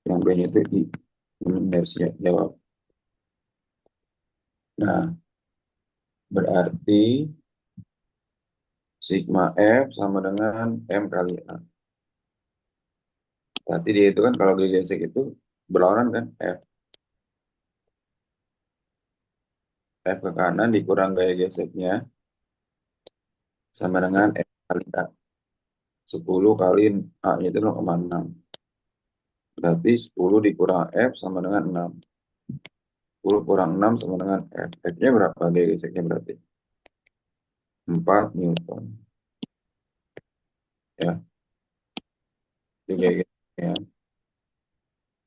Yang B-nya itu I. Moment inersia. Jawab. Nah, berarti sigma F sama dengan M kali A. Berarti dia itu kan kalau gaya gesek itu berlawanan kan F. F ke kanan dikurang gaya geseknya sama dengan F kali A. 10 kali A-nya itu 0,6. Berarti 10 dikurang F sama dengan 6. 10 kurang 6 sama dengan F. F-nya berapa gaya geseknya berarti? 4 Newton. Ya, itu gaya geseknya.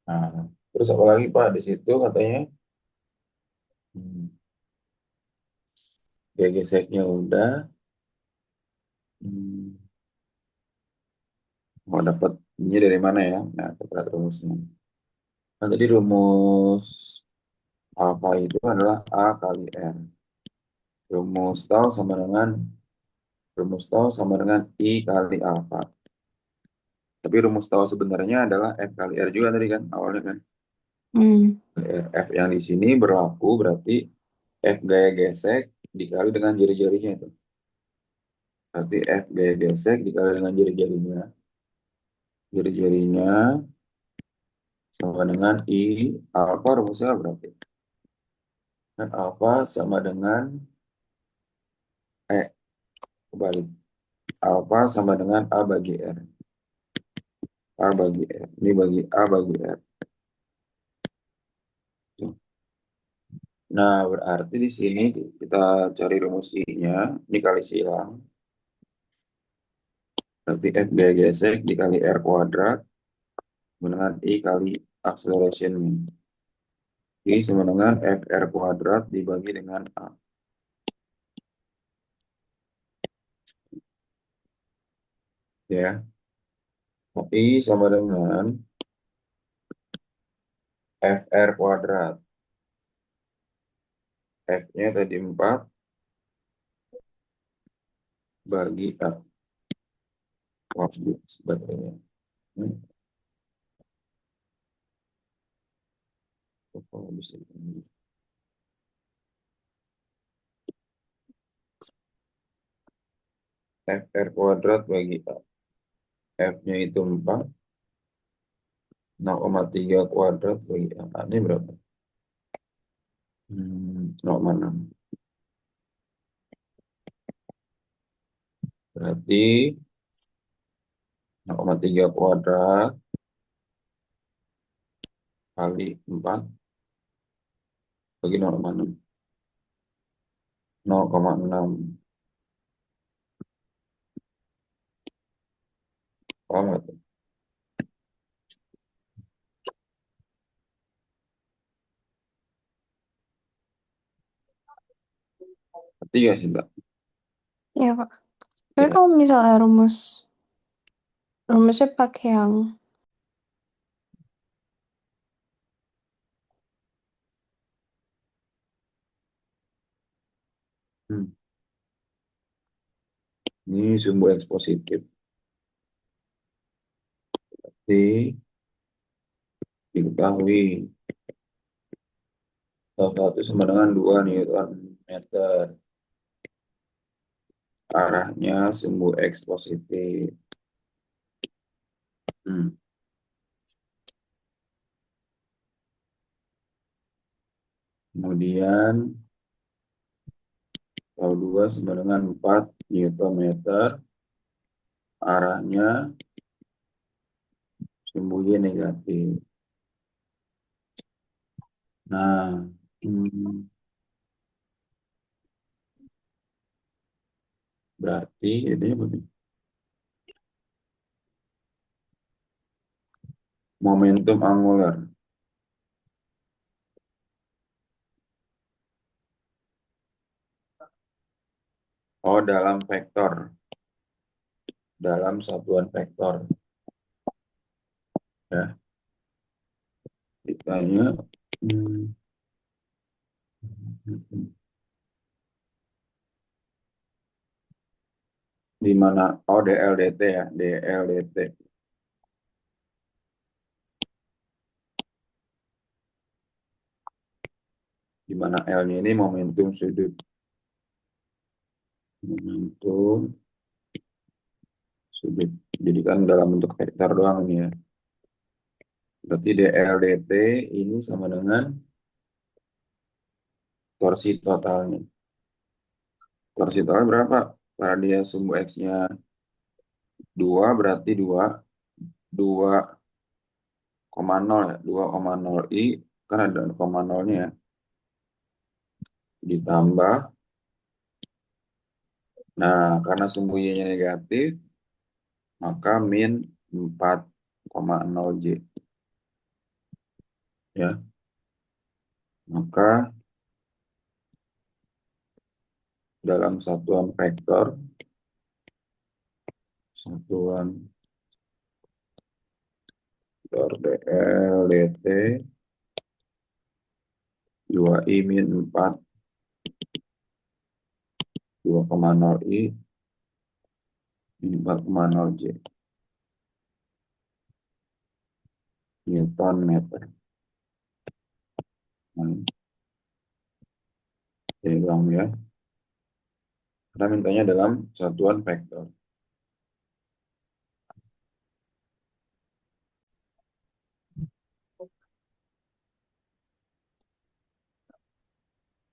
Nah, terus apa lagi Pak di situ katanya? Hmm, Gaya geseknya udah. Hmm, Mau dapat Ini dari mana ya? Nah, kita lihat rumusnya. Nah, jadi rumus alfa itu adalah A kali R. Rumus tau sama dengan I kali alfa. Tapi rumus tau sebenarnya adalah F kali R juga tadi kan, awalnya kan. Hmm. F yang di sini berlaku berarti F gaya gesek dikali dengan jari-jarinya itu. Berarti F gaya gesek dikali dengan jari-jarinya. Jari-jarinya sama dengan I alfa rumusnya berarti. Dan alfa sama dengan kebalik. Alfa sama dengan A bagi R. A bagi R. Ini bagi A bagi R. Nah, berarti di sini kita cari rumus I-nya. Ini kali silang. Berarti F gaya gesek dikali R kuadrat dengan I kali acceleration. I sama dengan FR kuadrat dibagi dengan A. Ya. I sama dengan FR kuadrat. F-nya tadi 4 bagi A. Wah, baterainya. Hmm, apa bisa ini? FR kuadrat bagi A. F-nya itu 4. 0,3 kuadrat bagi A. A-nya berapa? 0,6. Berarti 0,3 kuadrat kali 4 bagi 0,6. 0,6. Paham nggak tuh? Berarti ya sih, Mbak. Ya, Pak. Tapi Ya. kalau misalnya rumusnya pakai yang Hmm. Ini sumbu X positif. Di diketahui satu sama dengan 2 Newton meter. Arahnya sumbu X positif. Hmm. Kemudian kalau 2 sama dengan 4 Newton meter. Arahnya sumbu Y negatif. Nah, hmm, berarti ini begini. Momentum angular. Oh, dalam vektor. Dalam satuan vektor. Ya, ditanya. hmm, di mana? Oh, DLDT ya. DLDT. Di mana L-nya ini momentum sudut. Momentum sudut. Jadi kan dalam bentuk vektor doang ini ya. Berarti DLDT ini sama dengan torsi totalnya. Torsi total berapa? Karena dia sumbu X-nya 2 berarti 2,0 ya. 2,0 I kan ada koma nolnya ya. Ditambah. Nah, karena sumbu Y-nya negatif, maka min 4,0 J. Ya, maka dalam satuan vektor dl dt 2i min 4 2,0 i min 4,0 j Newton meter. Nah, ini ulang ya. Kita mintanya dalam satuan vektor.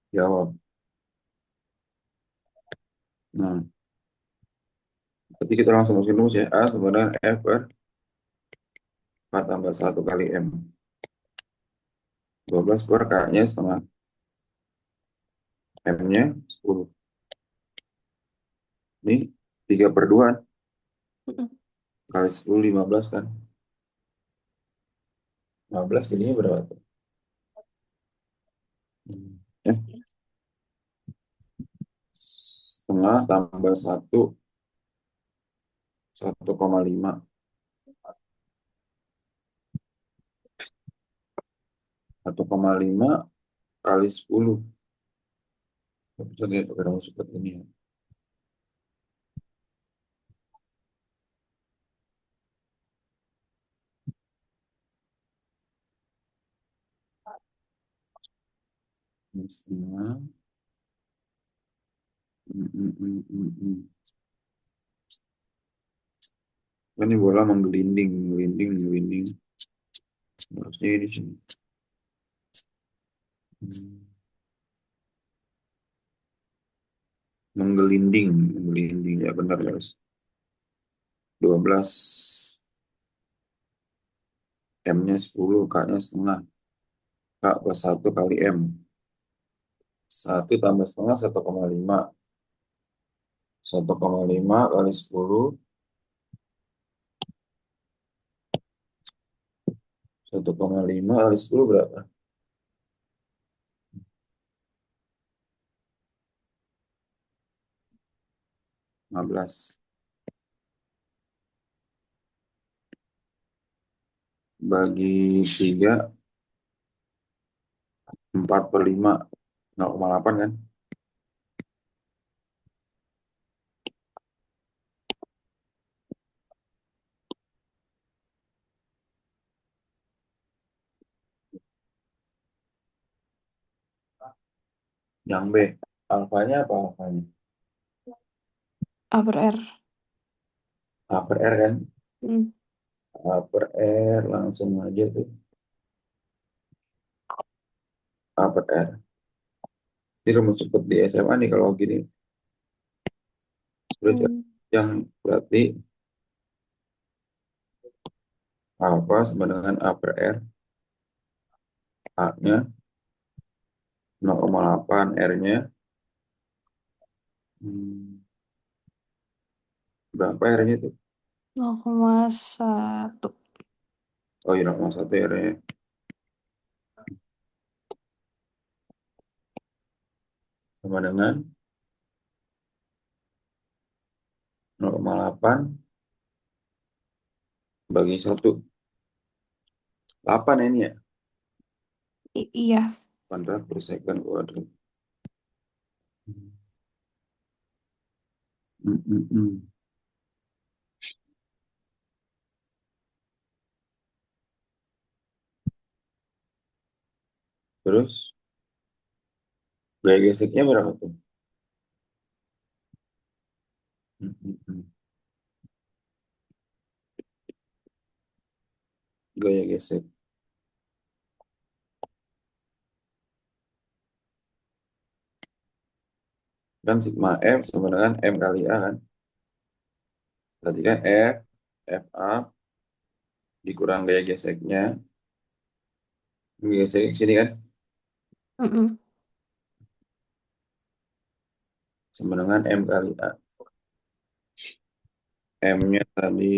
Jawab. Nah, berarti kita langsung masukin rumus ya. A sama dengan F per 4 tambah 1 kali M. 12 per K-nya setengah. M-nya 10. Ini 3 per 2 Mm-mm. kali 10, 15 kan. 15 jadinya berapa tuh? Eh, setengah tambah 1,5. 1,5 kali 10. Bisa lihat pakai rumus seperti ini ya. Ini setengah. Hmm, hmm, hmm, hmm, hmm. Ini bola menggelinding, menggelinding, menggelinding. Harusnya di sini. Hmm. Menggelinding, menggelinding ya benar guys. 12 M-nya 10, K-nya setengah. K plus 1 kali M. 1 tambah setengah 1,5. 1,5 kali 10. 1,5 kali 10 berapa? 15. Bagi 3, 4 per 5. 0,8 kan? Yang B. Alfanya apa alfanya? A per R. A per R kan? Mm. A per R langsung aja tuh. A per R. Ini rumus cepet di SMA nih kalau gini. Sulit ya. Mm. Yang berarti alfa sama dengan A per R. A-nya 0,8, R-nya berapa R-nya tuh? 0,1. Oh iya 0,1 R-nya. Sama dengan 0,8 bagi 1. 8 ini ya. Iya. Kuadrat per second kuadrat. Hmm, hmm, hmm. Terus gaya geseknya berapa tuh? Hmm, hmm, hmm. Gaya gesek. Kan sigma F sama dengan M kali A kan. Berarti kan FA dikurang gaya geseknya. Gaya gesek sini kan. Mm-mm. Sama dengan M kali A. M-nya tadi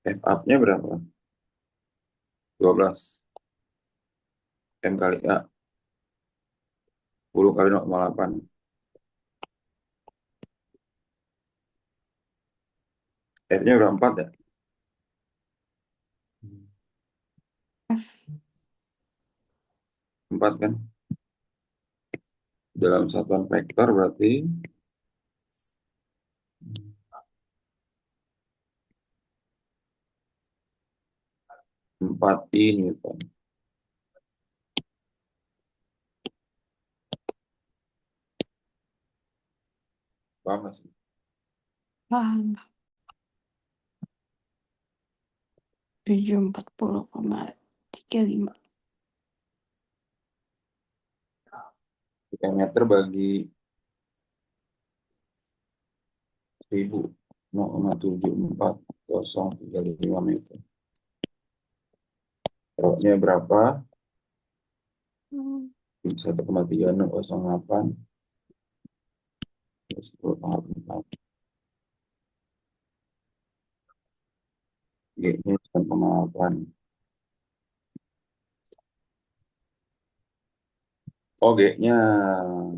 F up-nya berapa? 12. M kali A. 10 kali 0,8. F-nya udah 4 ya? F. 4 kan? Dalam satuan vektor berarti 4i Newton. Paham nggak sih? Paham. 740,35. Meter bagi 1000. 0,74035 meter. Roknya berapa? Hmm. 1,3608 10 pangkat 4. G-nya 9,8. Oh, G-nya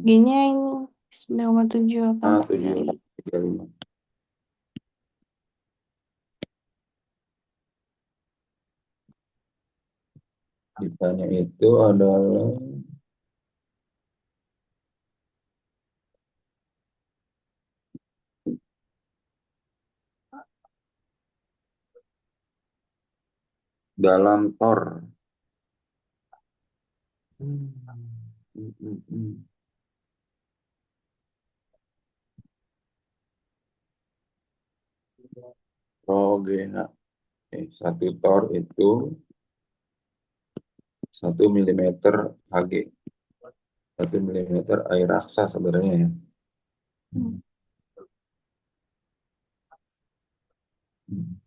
G-nya ini 9,7835. 7,35. Ditanya itu adalah dalam tor. Hmm. Hmm, hmm, hmm. Rho GH. Satu tor itu 1 mm Hg. 1 mm air raksa sebenarnya ya. Hmm. Hmm.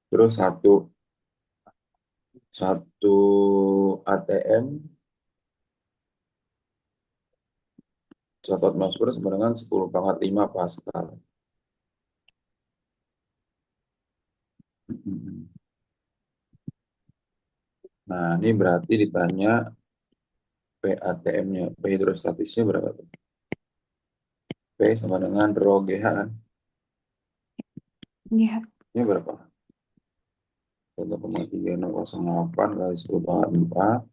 Terus satu ATM, satu atmosfer sama dengan 10 pangkat 5 Pascal. Hmm. Nah, ini berarti ditanya PATM-nya, P hidrostatisnya berapa tuh? P sama dengan rho GH kan? Iya. Ini berapa? 1,3608 kali 10 pangkat 4.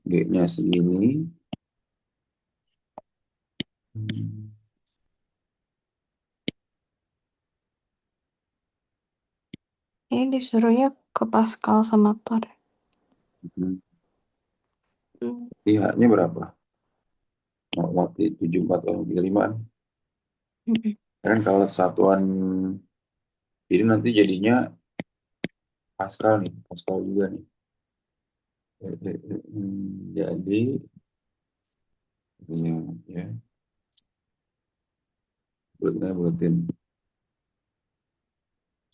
G-nya segini. Hmm. Ini disuruhnya ke Pascal sama Tor. Hmm. Hmm. H-nya berapa? 0,7435. Hmm. Kan kalau satuan ini nanti jadinya Pascal nih, Pascal juga nih. Jadi ya, ya, buletin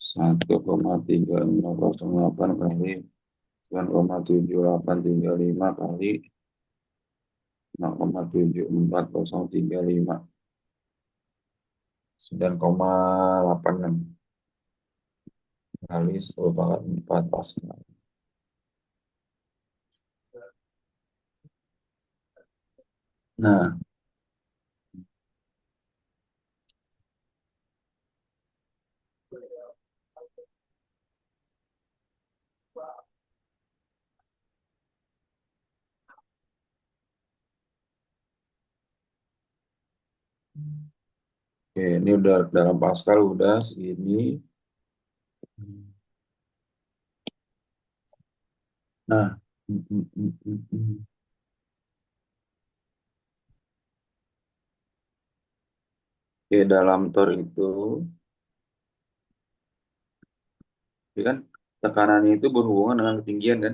1,3608 kali 9,7835 kali 0,74035 9,86 kali 10 pangkat 4 Pascal. Nah, oke, ini udah dalam Pascal udah segini. Nah, mm, mm, mm, mm, mm. Oke, dalam tor itu, ya kan tekanannya itu berhubungan dengan ketinggian kan?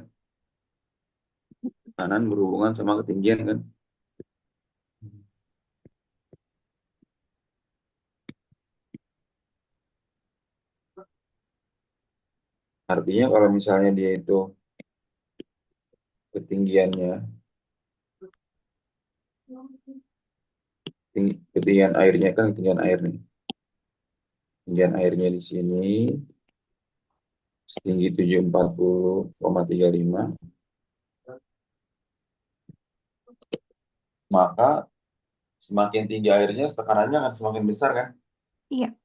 Tekanan berhubungan sama ketinggian kan? Artinya kalau misalnya dia itu ketinggiannya, ketinggian airnya kan ketinggian air nih. Ketinggian airnya di sini setinggi 740,35. maka semakin tinggi airnya, tekanannya akan semakin besar kan? Iya.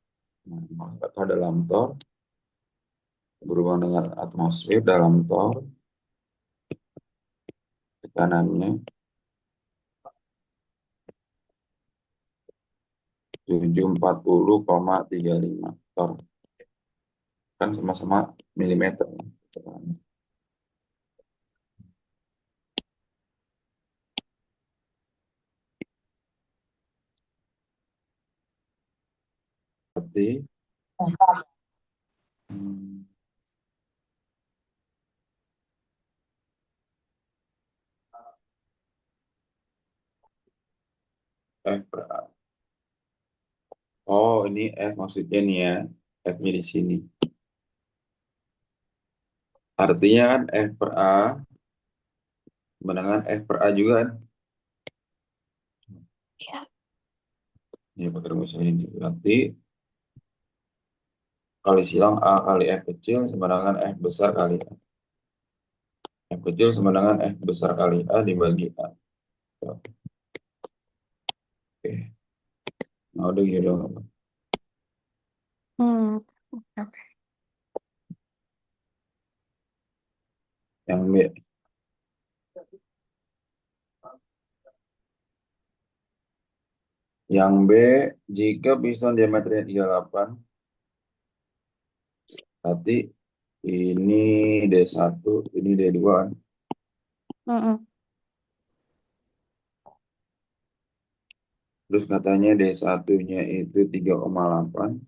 Nah, maka pada dalam tor, berhubungan dengan atmosfer dalam tor, tekanannya 740,35 tor. Kan sama-sama milimeter. Tekanannya. Berarti hmm, F per A. Oh, ini F maksudnya nih ya. F-nya di sini. Artinya kan F per A sama dengan F per A juga kan? Iya. Ini pakai rumus ini. Berarti kali silang A kali F kecil sama dengan F besar kali A. F kecil sama dengan F besar kali A dibagi A. Oke. Nah, udah gitu dong. Hmm. Oke, oke. Yang B. Yang B, jika piston diameternya 38, berarti ini D1, ini D2 kan. Mm-mm. Terus katanya D1-nya itu 3,8,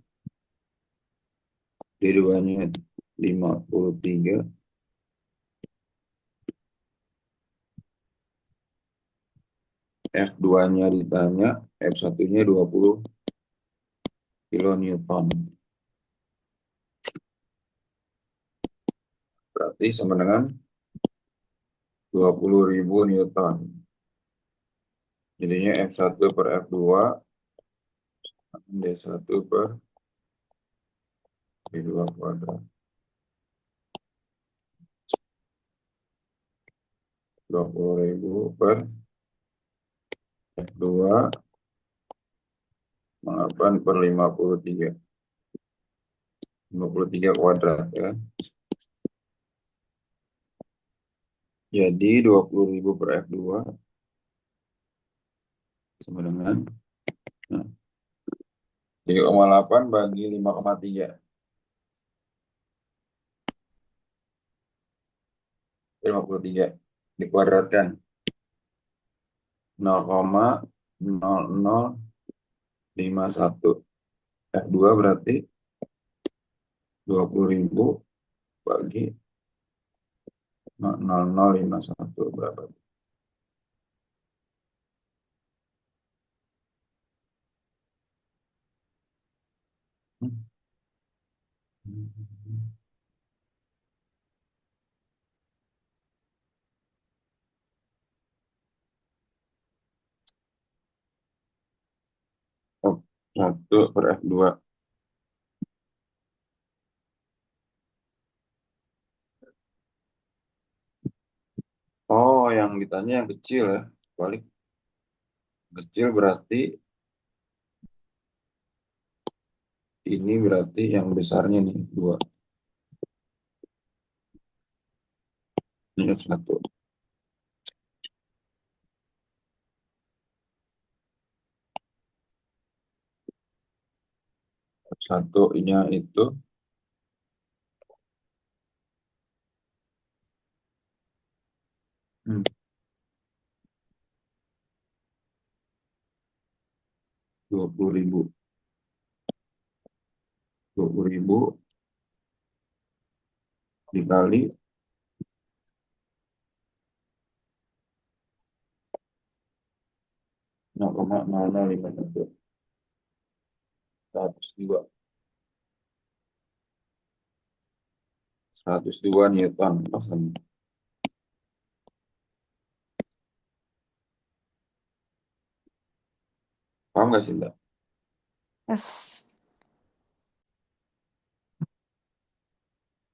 D2-nya 53, F2-nya ditanya, F1-nya 20 kilonewton. Berarti sama dengan 20.000 newton. Jadinya F1 per F2, D1 per D2 kuadrat. 20.000 per F2, 8 per 53. 53 kuadrat ya. Jadi 20.000 per F2 sama dengan nah, 3,8 bagi 5,3. 53 dikuadratkan 0,0051. F2 berarti 20.000 bagi 0,0051 berapa? Oh, 1 per F2. Oh, yang ditanya yang kecil ya. Balik kecil berarti ini berarti yang besarnya nih 2. Ini F1. F1-nya itu 20.000. 20.000 dikali 0,0051. 102. 102 Newton. Paham nggak sih, Mbak? Yes.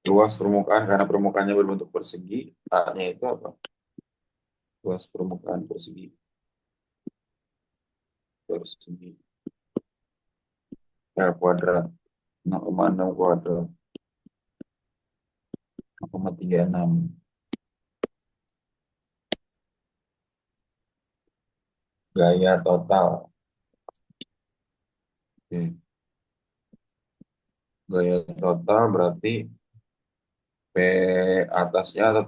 Luas permukaan karena permukaannya berbentuk persegi, A-nya itu apa? Luas permukaan persegi. persegi L kuadrat 0,6 kuadrat 0,36 gaya total. Oke. Gaya total berarti P atasnya atau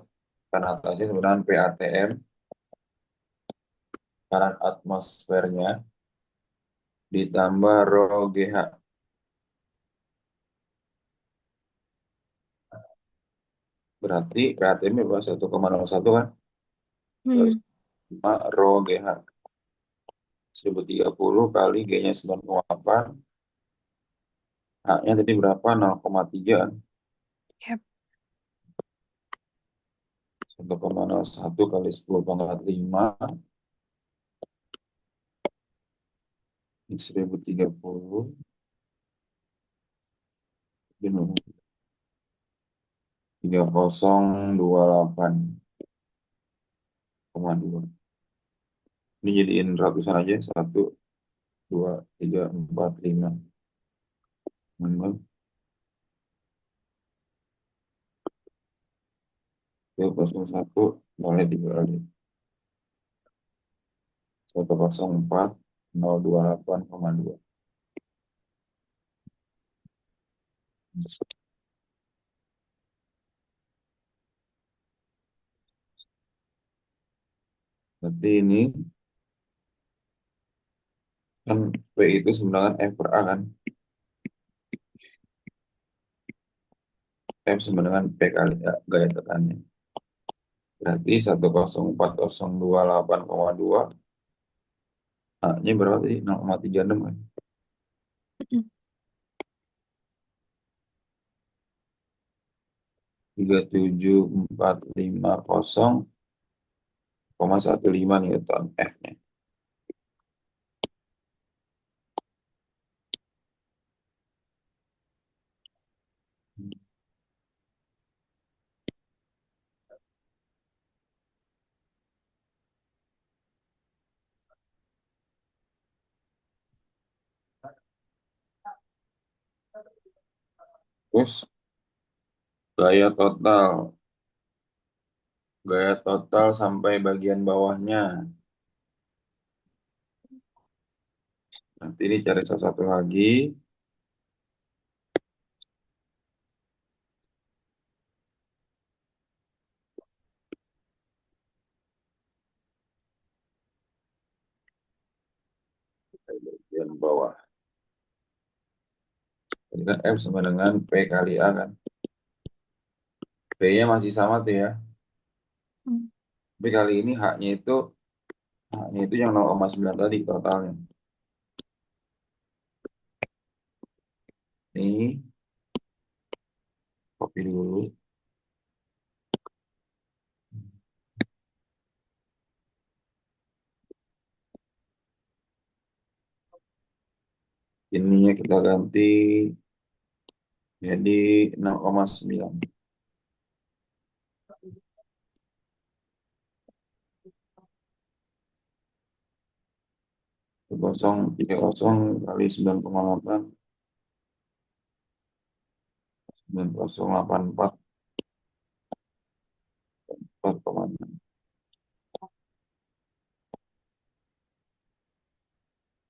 kan atasnya sebenarnya PATM tekanan atmosfernya ditambah rho GH berarti PATM berapa 1,01 kan terus Hmm. 5 rho GH 1030 kali G-nya 9,8 H-nya tadi berapa 0,3 Yap. 1,01 kali 10 pangkat 5 1030 3028,2 ini jadiin ratusan aja 1, 2, 3, 4, 5 menurut 201 boleh dibagi 104,028,2 berarti ini kan P itu sebenarnya F per A kan F sama dengan P kali A, gaya tekannya berarti 104,028,2 A-nya berapa tadi 0,36 kan Hmm. 37.450,15 Newton F-nya. Terus gaya total, gaya total sampai bagian bawahnya. Nanti ini cari salah satu lagi. Bagian bawah. Jadi kan F sama dengan P kali A kan. P-nya masih sama tuh ya. Hmm. Tapi kali ini H-nya itu yang 0,9 tadi totalnya. Ini copy dulu. Ininya kita ganti jadi 0,9. Kosong 30 kali 9,8 9084 4,6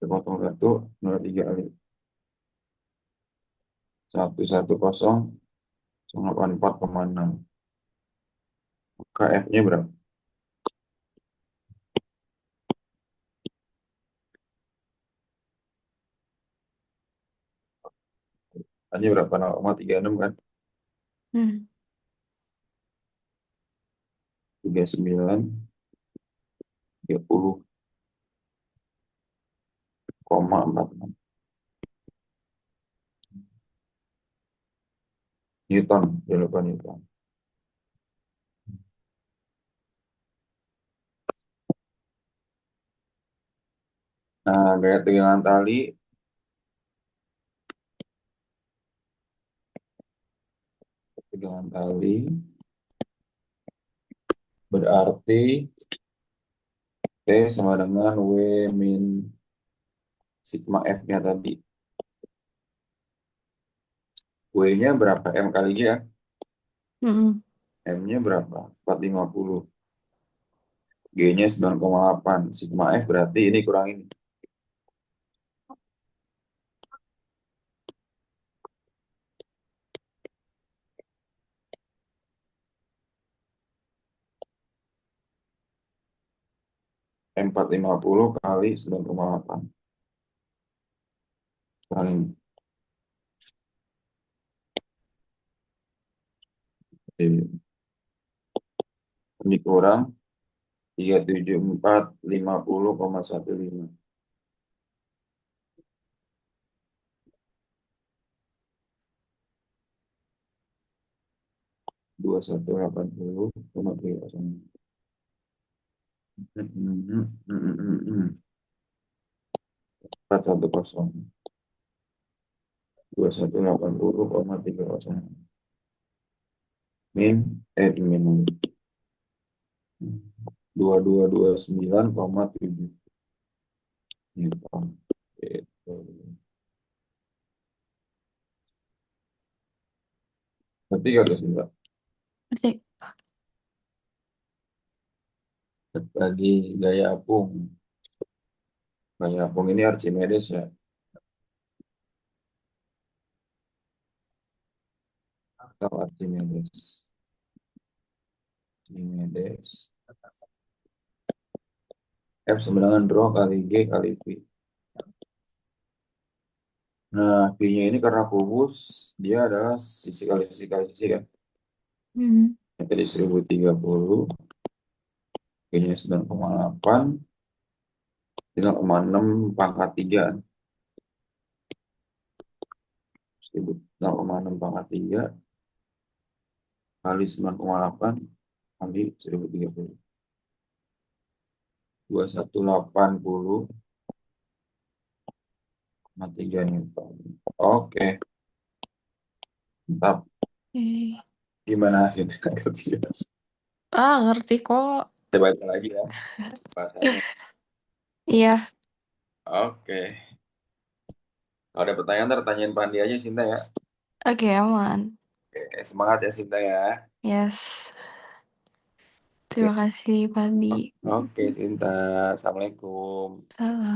101 03 kali 110,84,6 KF-nya berapa? Tadi berapa? 0,36 kan? Hmm. 39 30,46 Newton, jangan lupa Newton. Nah, gaya tegangan tali berarti T sama dengan W min sigma F-nya tadi. W-nya berapa? M kali G ya. Mm-mm. M-nya berapa? 450. G-nya 9,8. Sigma F berarti ini kurang ini. M 450 kali 9,8. Kurang ini. Jadi, ini kurang 374,50,15. 2180,30. 410. 2180,30. Min. 2229,7 Newton. Gitu. Berarti gak ada sih, Mbak. Berarti, Bagi gaya apung. Gaya apung ini Archimedes ya. Atau Archimedes. Archimedes. F sama dengan rho kali G kali P. Nah, P-nya ini karena kubus, dia adalah sisi kali sisi kan. mm, Yang tadi 1030, G-nya 9,8, 9,6 pangkat 3. 9,6 pangkat 3 kali 9,8 kali 1030. 2180,3 Newton. Oke, mantap. oke. Gimana hasilnya kerja? Ah, ngerti kok. Kita baca lagi ya bahasanya. Iya, Oke. Kalau ada pertanyaan, ntar tanyain Pandi aja, Sinta ya. oke, aman. Oke, semangat ya, Sinta ya. Yes. Oke, Terima kasih, Pandi. oke, Sinta. Assalamualaikum. Salam.